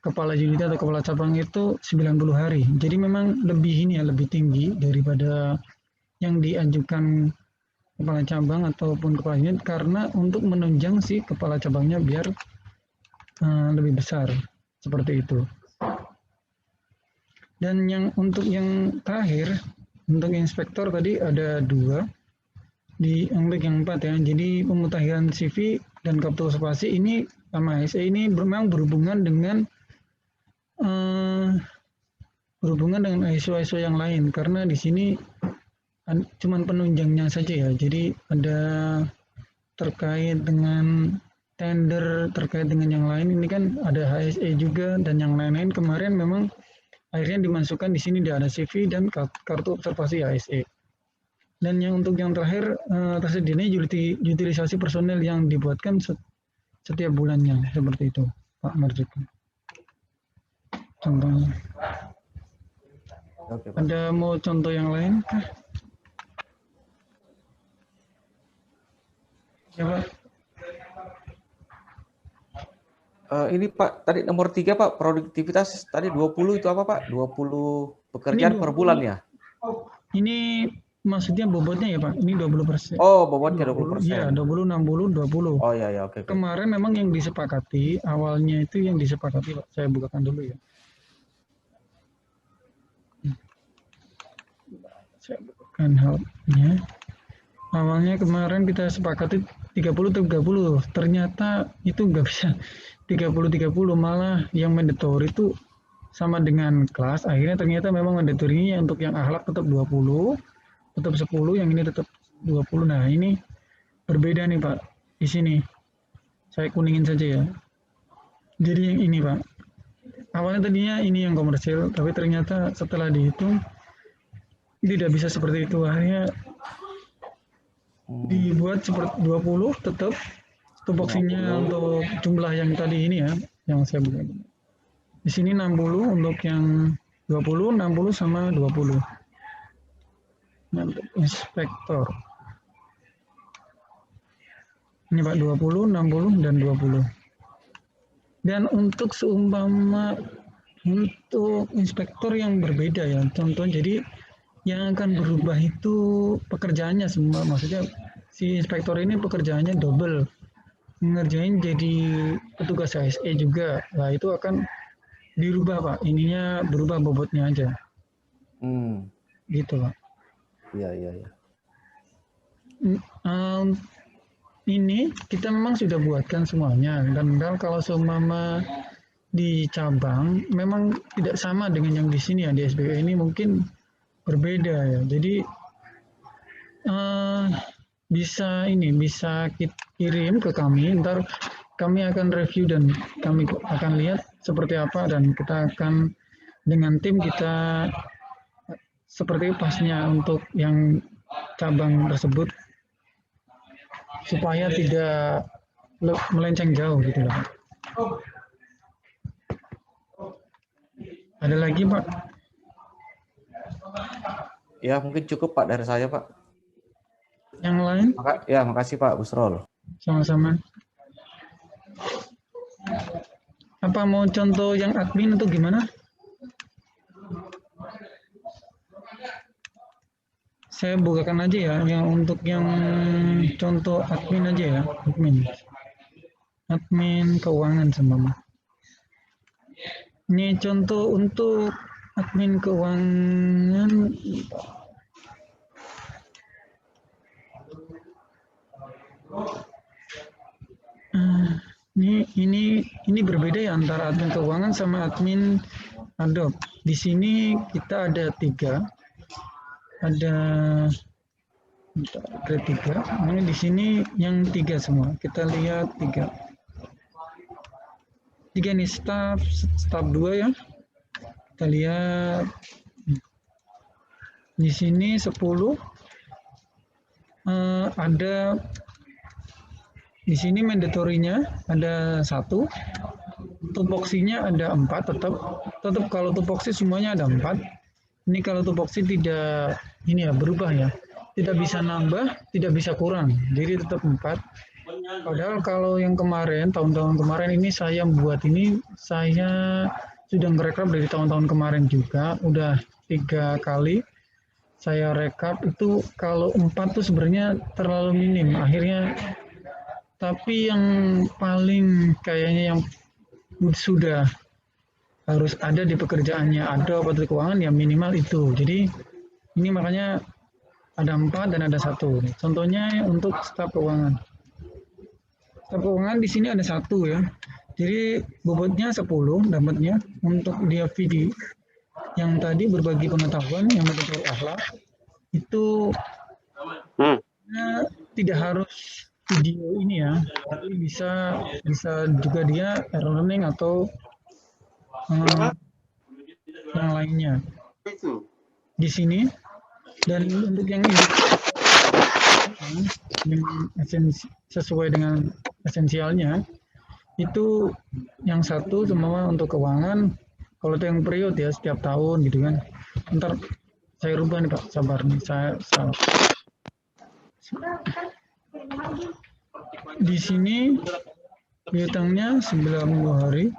kepala unit atau kepala cabang itu 90 hari. Jadi memang lebih lebih tinggi daripada yang diajukan kepala cabang ataupun kepala unit karena untuk menunjang si kepala cabangnya biar lebih besar, seperti itu. Dan untuk yang terakhir, untuk inspektor tadi ada 2, untuk yang 4 ya. Jadi pemutahiran CV dan kartu observasi ini sama HSE ini memang berhubungan dengan ISO-ISO yang lain karena di sini cuman penunjangnya saja ya. Jadi ada terkait dengan tender, terkait dengan yang lain ini kan ada HSE juga dan yang lain-lain. Kemarin memang akhirnya dimasukkan di sini ada CV dan kartu observasi HSE. Dan yang untuk yang terakhir tersedianya utilisasi personel yang dibuatkan setiap bulannya seperti itu, Pak Marzuki. Contohnya. Oke, Pak. Ada mau contoh yang lain kah? Ya, Pak. Ini Pak, tadi nomor 3 Pak, produktivitas tadi 20 itu apa Pak? 20 pekerjaan per bulan ya? Ini maksudnya bobotnya ya Pak, ini 20%. Oh, bobotnya 20%. Iya, 20, 60, 20. Oh iya, oke. Kemarin memang yang disepakati, awalnya itu yang disepakati Pak, saya bukakan dulu ya. Saya bukakan helpnya. Awalnya kemarin kita sepakati 30-30, ternyata itu nggak bisa 30-30, malah yang mandatory itu sama dengan kelas. Akhirnya ternyata memang mandatorinya untuk yang akhlak tetap 20, tetap 10, yang ini tetap 20. Nah, ini berbeda nih, Pak. Di sini. Saya kuningin saja ya. Jadi yang ini, Pak. Awalnya tadinya ini yang komersil, tapi ternyata setelah dihitung tidak bisa seperti itu. Akhirnya dibuat seperti 20 tetap tupoksinya untuk jumlah yang tadi ini ya, yang saya buka. Di sini 60 untuk yang 20, 60 sama 20. Nah, untuk inspektor. Ini Pak 20, 60 dan 20. Dan untuk seumpama untuk inspektor yang berbeda ya, contoh jadi yang akan berubah itu pekerjaannya semua, maksudnya si inspektor ini pekerjaannya double, ngerjain jadi petugas HSE juga. Nah itu akan dirubah Pak, ininya berubah bobotnya aja. Gitu Pak. Iya. Ini kita memang sudah buatkan semuanya, dan kalau seumpama di cabang memang tidak sama dengan yang di sini ya, di SBW ini mungkin berbeda ya. Jadi bisa kirim ke kami, ntar kami akan review dan kami akan lihat seperti apa, dan kita akan dengan tim kita seperti pasnya untuk yang cabang tersebut supaya tidak melenceng jauh gitu loh. Ada lagi Pak? Ya mungkin cukup Pak dari saya Pak. Yang lain? Ya makasih Pak Busrol. Sama-sama. Apa mau contoh yang admin atau gimana? Saya bukakan aja ya, yang untuk yang contoh admin aja ya, admin keuangan sama. Ini contoh untuk admin keuangan. Ini berbeda ya antara admin keuangan sama admin Adobe. Di sini kita ada 3. Ada grade 3. Ini di sini yang 3 semua. Kita lihat 3. 3 nih staff 2 ya. Kita lihat di sini 10. Ada di sini mandatorinya ada 1. Tupoksinya ada 4. Tetap kalau tupoksi semuanya ada 4. Ini kalau tupoksi tidak ini ya berubah ya, tidak bisa nambah, tidak bisa kurang, jadi tetap 4. Padahal kalau yang kemarin, tahun-tahun kemarin ini saya buat ini, saya sudah ngerekap dari tahun-tahun kemarin juga, udah 3 kali saya rekap itu. Kalau 4 tuh sebenarnya terlalu minim akhirnya, tapi yang paling kayaknya yang sudah harus ada di pekerjaannya ada Adobe keuangan ya minimal itu. Jadi ini makanya ada 4 dan ada 1. Contohnya untuk staf keuangan. Staf keuangan di sini ada 1 ya. Jadi bobotnya 10 dapatnya. Untuk dia video yang tadi berbagi pengetahuan yang metode akhlak itu tidak harus video ini ya, tapi bisa juga dia e-learning atau yang lainnya di sini. Dan untuk yang ini sesuai dengan esensialnya itu yang 1 semua untuk keuangan. Kalau itu yang period ya setiap tahun gitu kan. Ntar saya rubah nih Pak, sabar nih, saya salah. Di sini piutangnya 90 hari.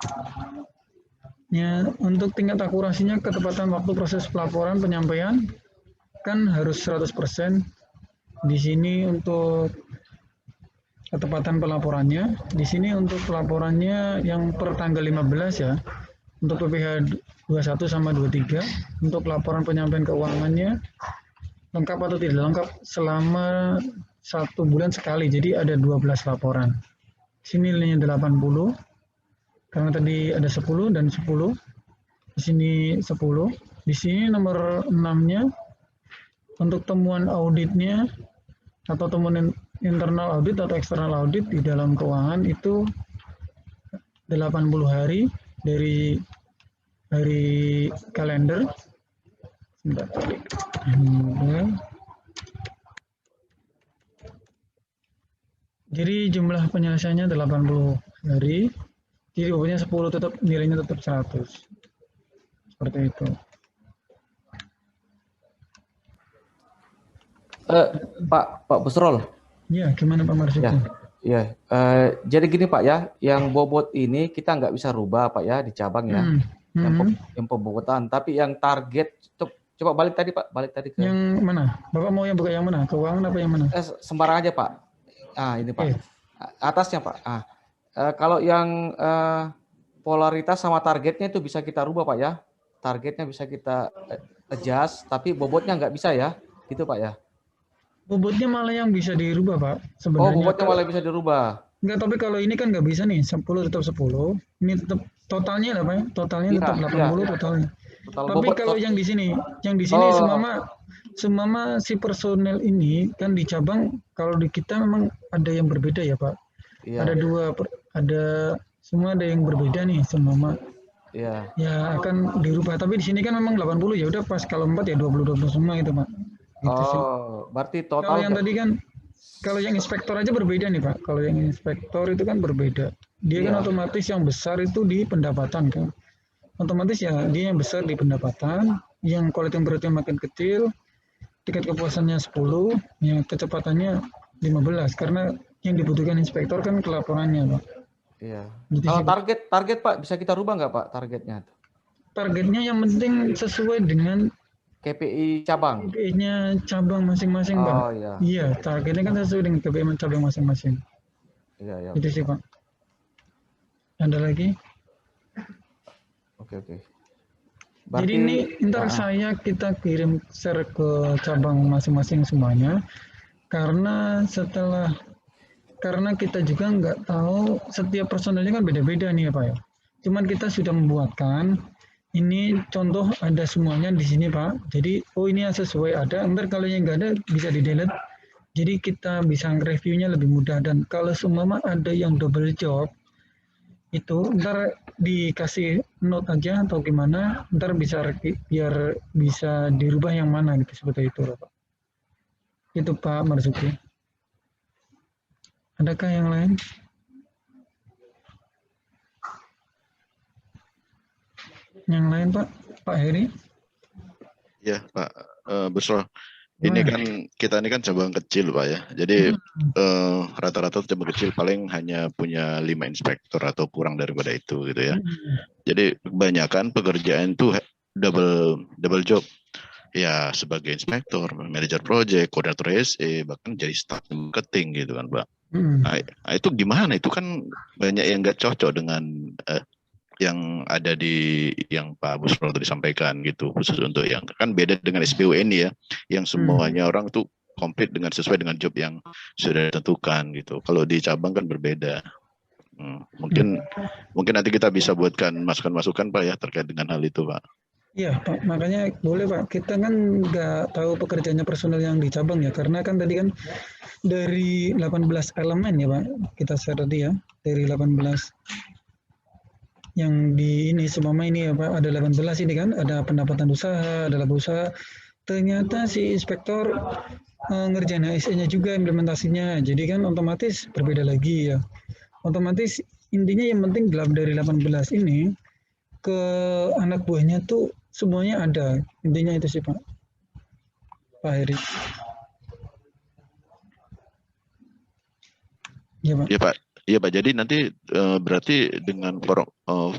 Ya, untuk tingkat akurasinya, ketepatan waktu proses pelaporan penyampaian kan harus 100%. Di sini untuk ketepatan pelaporannya, di sini untuk pelaporannya yang per tanggal 15 ya. Untuk PPh 21 sama 23, untuk laporan penyampaian keuangannya lengkap atau tidak lengkap selama 1 bulan sekali. Jadi ada 12 laporan. Sini nilainya 80. Karena tadi ada 10 dan 10. Di sini 10. Di sini nomor 6-nya untuk temuan auditnya atau temuan internal audit atau eksternal audit di dalam keuangan itu 80 hari dari hari kalender. Sebentar. Jadi jumlah penyelesaiannya 80 hari. Jadi pokoknya 10 tetap nilainya tetap 100. Seperti itu. Pak Busrol. Ya, gimana Pak Marzuki? Ya, jadi gini Pak ya, yang bobot ini kita nggak bisa rubah Pak ya di cabang ya, yang pembobotan. Tapi yang target, coba balik tadi Pak, balik tadi ke. Yang mana? Bapak mau yang buka yang mana? Keuangan apa yang mana? Sembarang aja Pak. Ini Pak, atasnya Pak. Kalau yang polaritas sama targetnya itu bisa kita rubah Pak ya. Targetnya bisa kita adjust, tapi bobotnya nggak bisa ya, gitu Pak ya. Bobotnya malah yang bisa dirubah Pak. Sebenarnya. Bobotnya malah bisa dirubah. Enggak, tapi kalau ini kan nggak bisa nih, 10 tetap 10. Ini tetap totalnya lah Pak. Totalnya tetap 80 totalnya. Tapi kalau yang di sini semua si personel ini kan di cabang, kalau di kita memang ada yang berbeda ya Pak. Iya. Semua ada yang berbeda nih semua. Iya. Ya akan dirubah. Tapi di sini kan memang 80 ya udah pas, kalau 4 ya 20 semua itu Pak. Gitu sih. Berarti total. Kalau yang tadi kan, kalau yang inspektor aja berbeda nih Pak. Kalau yang inspektor itu kan berbeda. Dia kan otomatis yang besar itu di pendapatan kan. Otomatis ya dia yang besar di pendapatan, yang quality beratnya makin kecil, tingkat kepuasannya 10, ya kecepatannya 15. Karena yang dibutuhkan inspektor kan kelaporannya Pak. Iya. Gitu kalau target Pak, bisa kita rubah nggak Pak targetnya? Targetnya yang penting sesuai dengan KPI cabang. KPI-nya cabang masing-masing, Pak. Oh iya. Iya, targetnya kan sesuai dengan KPI cabang masing-masing. Iya. Itu sih, Pak. Ada lagi? Oke. Berarti, jadi ini ntar kita kirim share ke cabang masing-masing semuanya. Karena kita juga nggak tahu, setiap personelnya kan beda-beda nih ya Pak ya. Cuman kita sudah membuatkan. Ini contoh ada semuanya di sini Pak. Jadi ini yang sesuai ada. Ntar kalau yang nggak ada bisa di delete. Jadi kita bisa reviewnya lebih mudah. Dan kalau semua ada yang double job itu ntar dikasih note aja atau gimana. Ntar biar bisa dirubah yang mana gitu seperti itu Pak. Itu Pak Marzuki. Adakah yang lain? Yang lain Pak Heri? Ya Pak Busro, kita ini kan cabang kecil Pak ya. Jadi rata-rata cabang kecil paling hanya punya 5 inspektor atau kurang daripada itu gitu ya. Jadi kebanyakan pekerjaan itu double job. Ya sebagai inspektor, manajer project, koordinator SE, bahkan jadi staf marketing gitu kan Pak. Nah, itu gimana? Itu kan banyak yang nggak cocok dengan yang ada di yang Pak Busro tadi sampaikan gitu, khusus untuk yang kan beda dengan SPUN ya, yang semuanya orang tuh komplit dengan sesuai dengan job yang sudah ditentukan gitu. Kalau di cabang kan berbeda. Mungkin nanti kita bisa buatkan masukan-masukan Pak ya terkait dengan hal itu Pak. Iya Pak, makanya boleh Pak. Kita kan nggak tahu pekerjaannya personel yang di cabang ya, karena kan tadi kan dari 18 elemen ya Pak, kita share tadi ya, dari 18 yang di ini semua ini ya Pak, ada 18 ini kan, ada pendapatan usaha, ada laba usaha. Ternyata si inspektor ngerjain HSE-nya juga implementasinya, jadi kan otomatis berbeda lagi ya. Otomatis intinya yang penting dari 18 ini ke anak buahnya tuh semuanya ada, intinya itu sih Pak Heri. Ya Pak. Iya Pak. Iya Pak, jadi nanti berarti dengan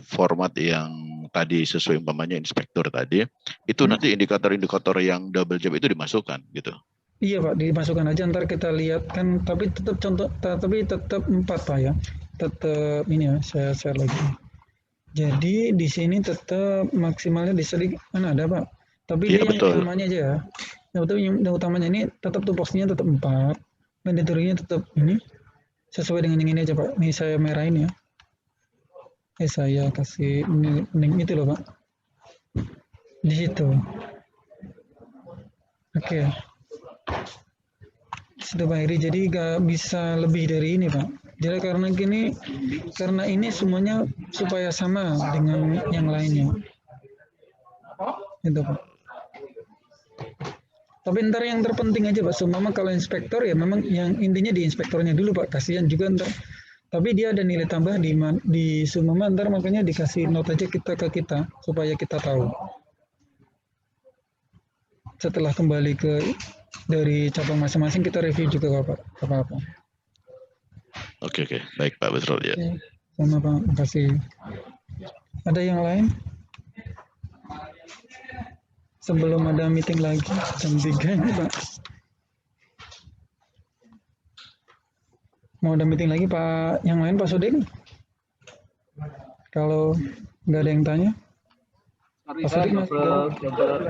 format yang tadi sesuai umpamanya inspektor tadi, itu nanti indikator-indikator yang double job itu dimasukkan gitu? Iya Pak, dimasukkan aja, ntar kita lihat kan, tapi tetap 4 Pak ya, tetap ini ya, saya share lagi. Jadi di sini tetap maksimalnya diselik kan ada Pak, tapi ya, dia yang utamanya aja ya, yang utamanya ini tetap tupoksinya tetap 4, mandatorinya tetap ini, sesuai dengan yang ini aja Pak. Ini saya merahin ya. Saya kasih ini itu loh Pak. Di situ. Oke. sudah Pak Heri, jadi nggak bisa lebih dari ini Pak. Jadi karena ini semuanya supaya sama dengan yang lainnya. Itu Pak. Tapi ntar yang terpenting aja Pak, seumpama kalau inspektor ya memang yang intinya di inspektornya dulu Pak, kasihan juga ntar. Tapi dia ada nilai tambah di seumpama ntar makanya dikasih not aja kita ke kita supaya kita tahu. Setelah kembali dari cabang masing-masing kita review juga Pak, apa-apa. Oke, baik Pak Busrol ya. Oke, sama Pak, makasih. Ada yang lain? Sebelum ada meeting lagi jam 3 ini Pak. Mau ada meeting lagi Pak, yang lain Pak Sodik? Kalau nggak ada yang tanya? Sorry, saya double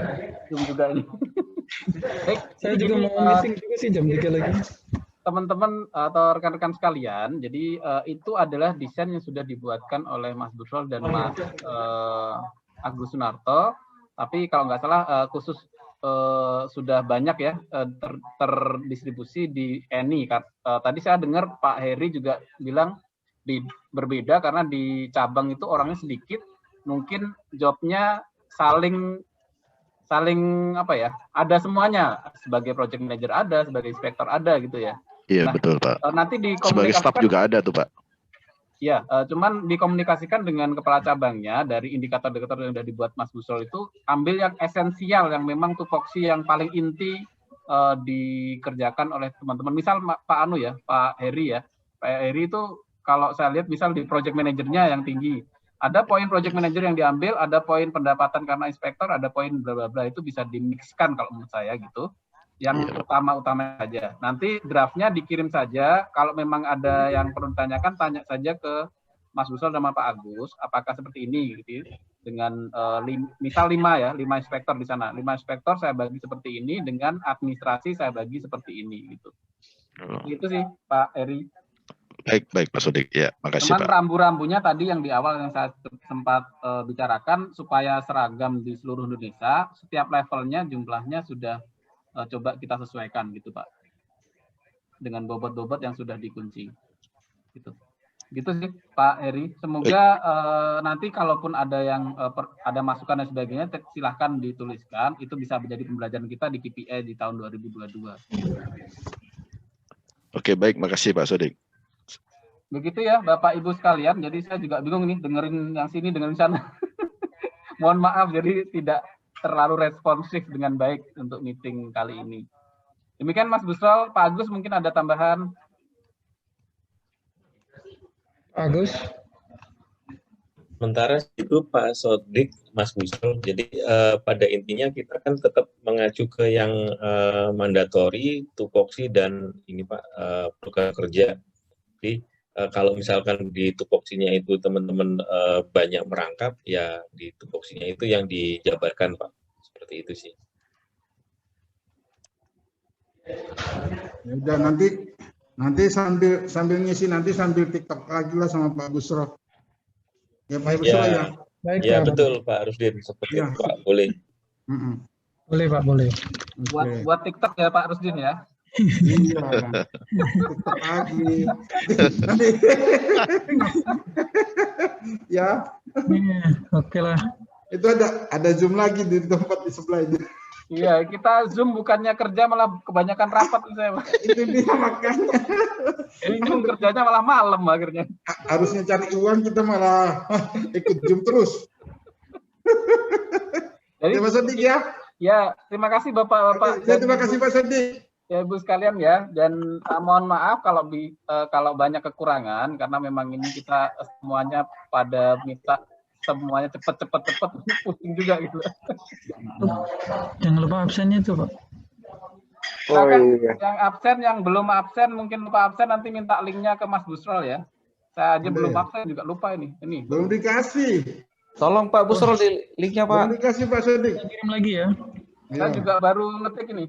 Zoom juga ini. Baik, Saya juga mau meeting juga sih jam 3 lagi. Teman-teman atau rekan-rekan sekalian, jadi itu adalah desain yang sudah dibuatkan oleh Mas Busrol dan Mas Agus Sunarto. Tapi kalau nggak salah khusus sudah banyak ya terdistribusi di ENI. Tadi saya dengar Pak Heri juga bilang berbeda karena di cabang itu orangnya sedikit, mungkin jobnya saling apa ya? Ada semuanya, sebagai project manager ada, sebagai inspektor ada gitu ya. Iya Nah, betul Pak. Nanti Sebagai staff juga ada tuh Pak. Ya, cuman dikomunikasikan dengan kepala cabangnya dari indikator-indikator yang sudah dibuat Mas Busrol itu, ambil yang esensial, yang memang tupoksi yang paling inti dikerjakan oleh teman-teman. Misal Pak Anu ya, Pak Heri ya. Pak Heri itu kalau saya lihat misal di project manajernya yang tinggi, ada poin project manager yang diambil, ada poin pendapatan karena inspektor, ada poin bla bla bla, itu bisa dimixkan kalau menurut saya gitu. Yang utama-utama saja. Nanti draftnya dikirim saja. Kalau memang ada yang perlu ditanyakan, tanya saja ke Mas Busrol sama Pak Agus. Apakah seperti ini? Gitu. Dengan misal 5 inspektor di sana. 5 inspektor saya bagi seperti ini. Dengan administrasi saya bagi seperti ini. Gitu. Itu sih Pak Eri. Baik Pak Sodik. Ya, makasih Cuman Pak. rambu-rambunya tadi yang di awal yang saya sempat bicarakan supaya seragam di seluruh Indonesia. Setiap levelnya jumlahnya sudah coba kita sesuaikan gitu Pak, dengan bobot-bobot yang sudah dikunci gitu sih Pak Heri. Semoga nanti kalaupun ada yang ada masukan dan sebagainya, silahkan dituliskan, itu bisa menjadi pembelajaran kita di KPI di tahun 2022. Oke, baik, makasih Pak Sodik. Begitu ya Bapak Ibu sekalian, jadi saya juga bingung nih dengerin yang sini dengerin sana. Mohon maaf jadi tidak terlalu responsif dengan baik untuk meeting kali ini. Demikian Mas Busrol, Pak Agus mungkin ada tambahan. Agus. Sementara itu Pak Sodik, Mas Busrol, jadi pada intinya kita kan tetap mengacu ke yang mandatori, tupoksi dan ini Pak program kerja. Jadi kalau misalkan di tupoksinya itu teman-teman banyak merangkap, ya di tupoksinya itu yang dijabarkan Pak. Seperti itu sih. Ya udah nanti sambil ngisi nanti sambil TikTok lagi lah sama Pak Busrol. Ya Pak Busrol ya. Baik, ya Pak. betul Pak Rusdin, seperti itu Pak, boleh. Boleh Pak, boleh. Buat TikTok ya Pak Rusdin ya. Iya. TikTok lagi. Nanti. Ya. Oke lah. Itu ada Zoom lagi di tempat di sebelah itu. Iya, kita Zoom bukannya kerja malah kebanyakan rapat saya. Itu dia makanya. Ini Zoom kerjanya malah malam akhirnya. Harusnya cari uang kita malah ikut Zoom terus. Jadi Mas Sodik ya. Ya, terima kasih Bapak-bapak. Ya, terima kasih Pak Sodik. Ya Ibu sekalian ya, dan mohon maaf kalau banyak kekurangan karena memang ini kita semuanya pada minta semuanya cepat pusing juga gitu. Jangan lupa absennya itu Pak. Oh, iya. Yang absen, yang belum absen mungkin lupa absen nanti minta linknya ke Mas Busrol ya. Saya aja belum absen juga lupa ini. Belum dikasih. Tolong Pak Busrol di linknya Pak. Belum dikasih Pak Sodik. Kirim lagi ya. Saya juga baru ngetik ini.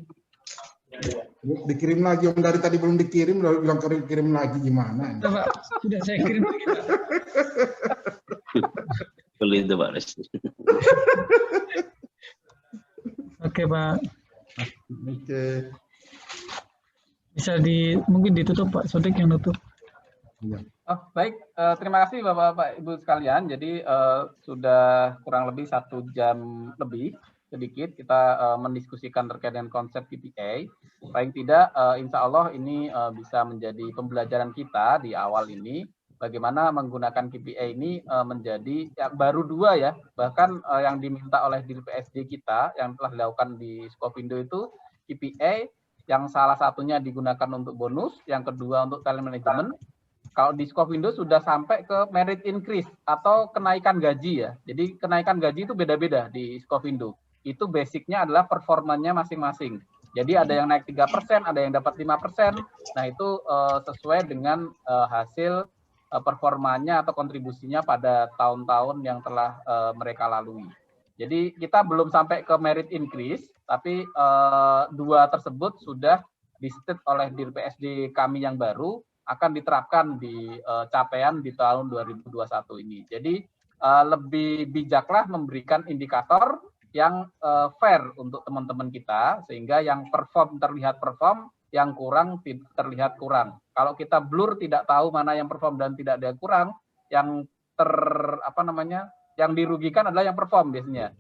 Dikirim lagi, om dari tadi belum dikirim, udah bilang kirim lagi gimana? Sudah Pak, sudah saya kirim lagi Pak. Boleh itu Pak. Oke Pak. Oke. Bisa mungkin ditutup Pak Sodik yang nutup. Oh, baik, terima kasih Bapak-Bapak Ibu sekalian. Jadi sudah kurang lebih 1 jam lebih sedikit kita mendiskusikan terkait dengan konsep KPI. Paling tidak, insya Allah ini bisa menjadi pembelajaran kita di awal ini. Bagaimana menggunakan KPI ini menjadi baru 2 ya, bahkan yang diminta oleh Dir PSD kita yang telah dilakukan di Skopindo itu KPI yang salah satunya digunakan untuk bonus, yang kedua untuk talent management. Kalau di Skopindo sudah sampai ke merit increase atau kenaikan gaji ya. Jadi kenaikan gaji itu beda-beda di Skopindo. Itu basicnya adalah performanya masing-masing. Jadi ada yang naik 3%, ada yang dapat 5%. Nah itu sesuai dengan hasil performanya atau kontribusinya pada tahun-tahun yang telah mereka lalui. Jadi kita belum sampai ke merit increase, tapi 2 tersebut sudah di-state oleh Dir PSD kami yang baru, akan diterapkan di capaian di tahun 2021 ini. Jadi lebih bijaklah memberikan indikator yang fair untuk teman-teman kita, sehingga yang perform terlihat perform, yang kurang terlihat kurang. Kalau kita blur tidak tahu mana yang perform dan tidak ada kurang, yang yang dirugikan adalah yang perform biasanya.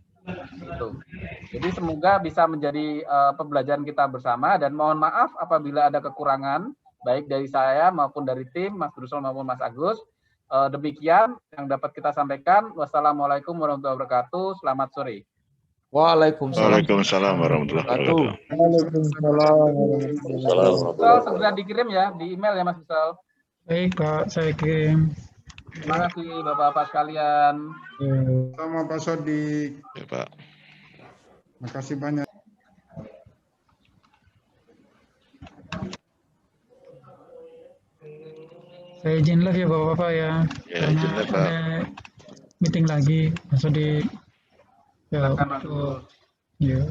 Gitu. Jadi semoga bisa menjadi pembelajaran kita bersama, dan mohon maaf apabila ada kekurangan baik dari saya maupun dari tim Mas Brusol maupun Mas Agus. Demikian yang dapat kita sampaikan. Wassalamualaikum warahmatullahi wabarakatuh. Selamat sore. Waalaikumsalam warahmatullahi wabarakatuh. Brusol segera dikirim ya di email ya Mas Brusol. Baik Pak, saya kirim. Terima kasih Bapak-Bapak sekalian. Sama Pak Sodik. Ya, Pak. Terima kasih banyak. Saya izin live ya Bapak-Bapak ya. Ya, Karena izin live, Pak. ada meeting lagi. Masuk di ya, Silakan, Mas. ya.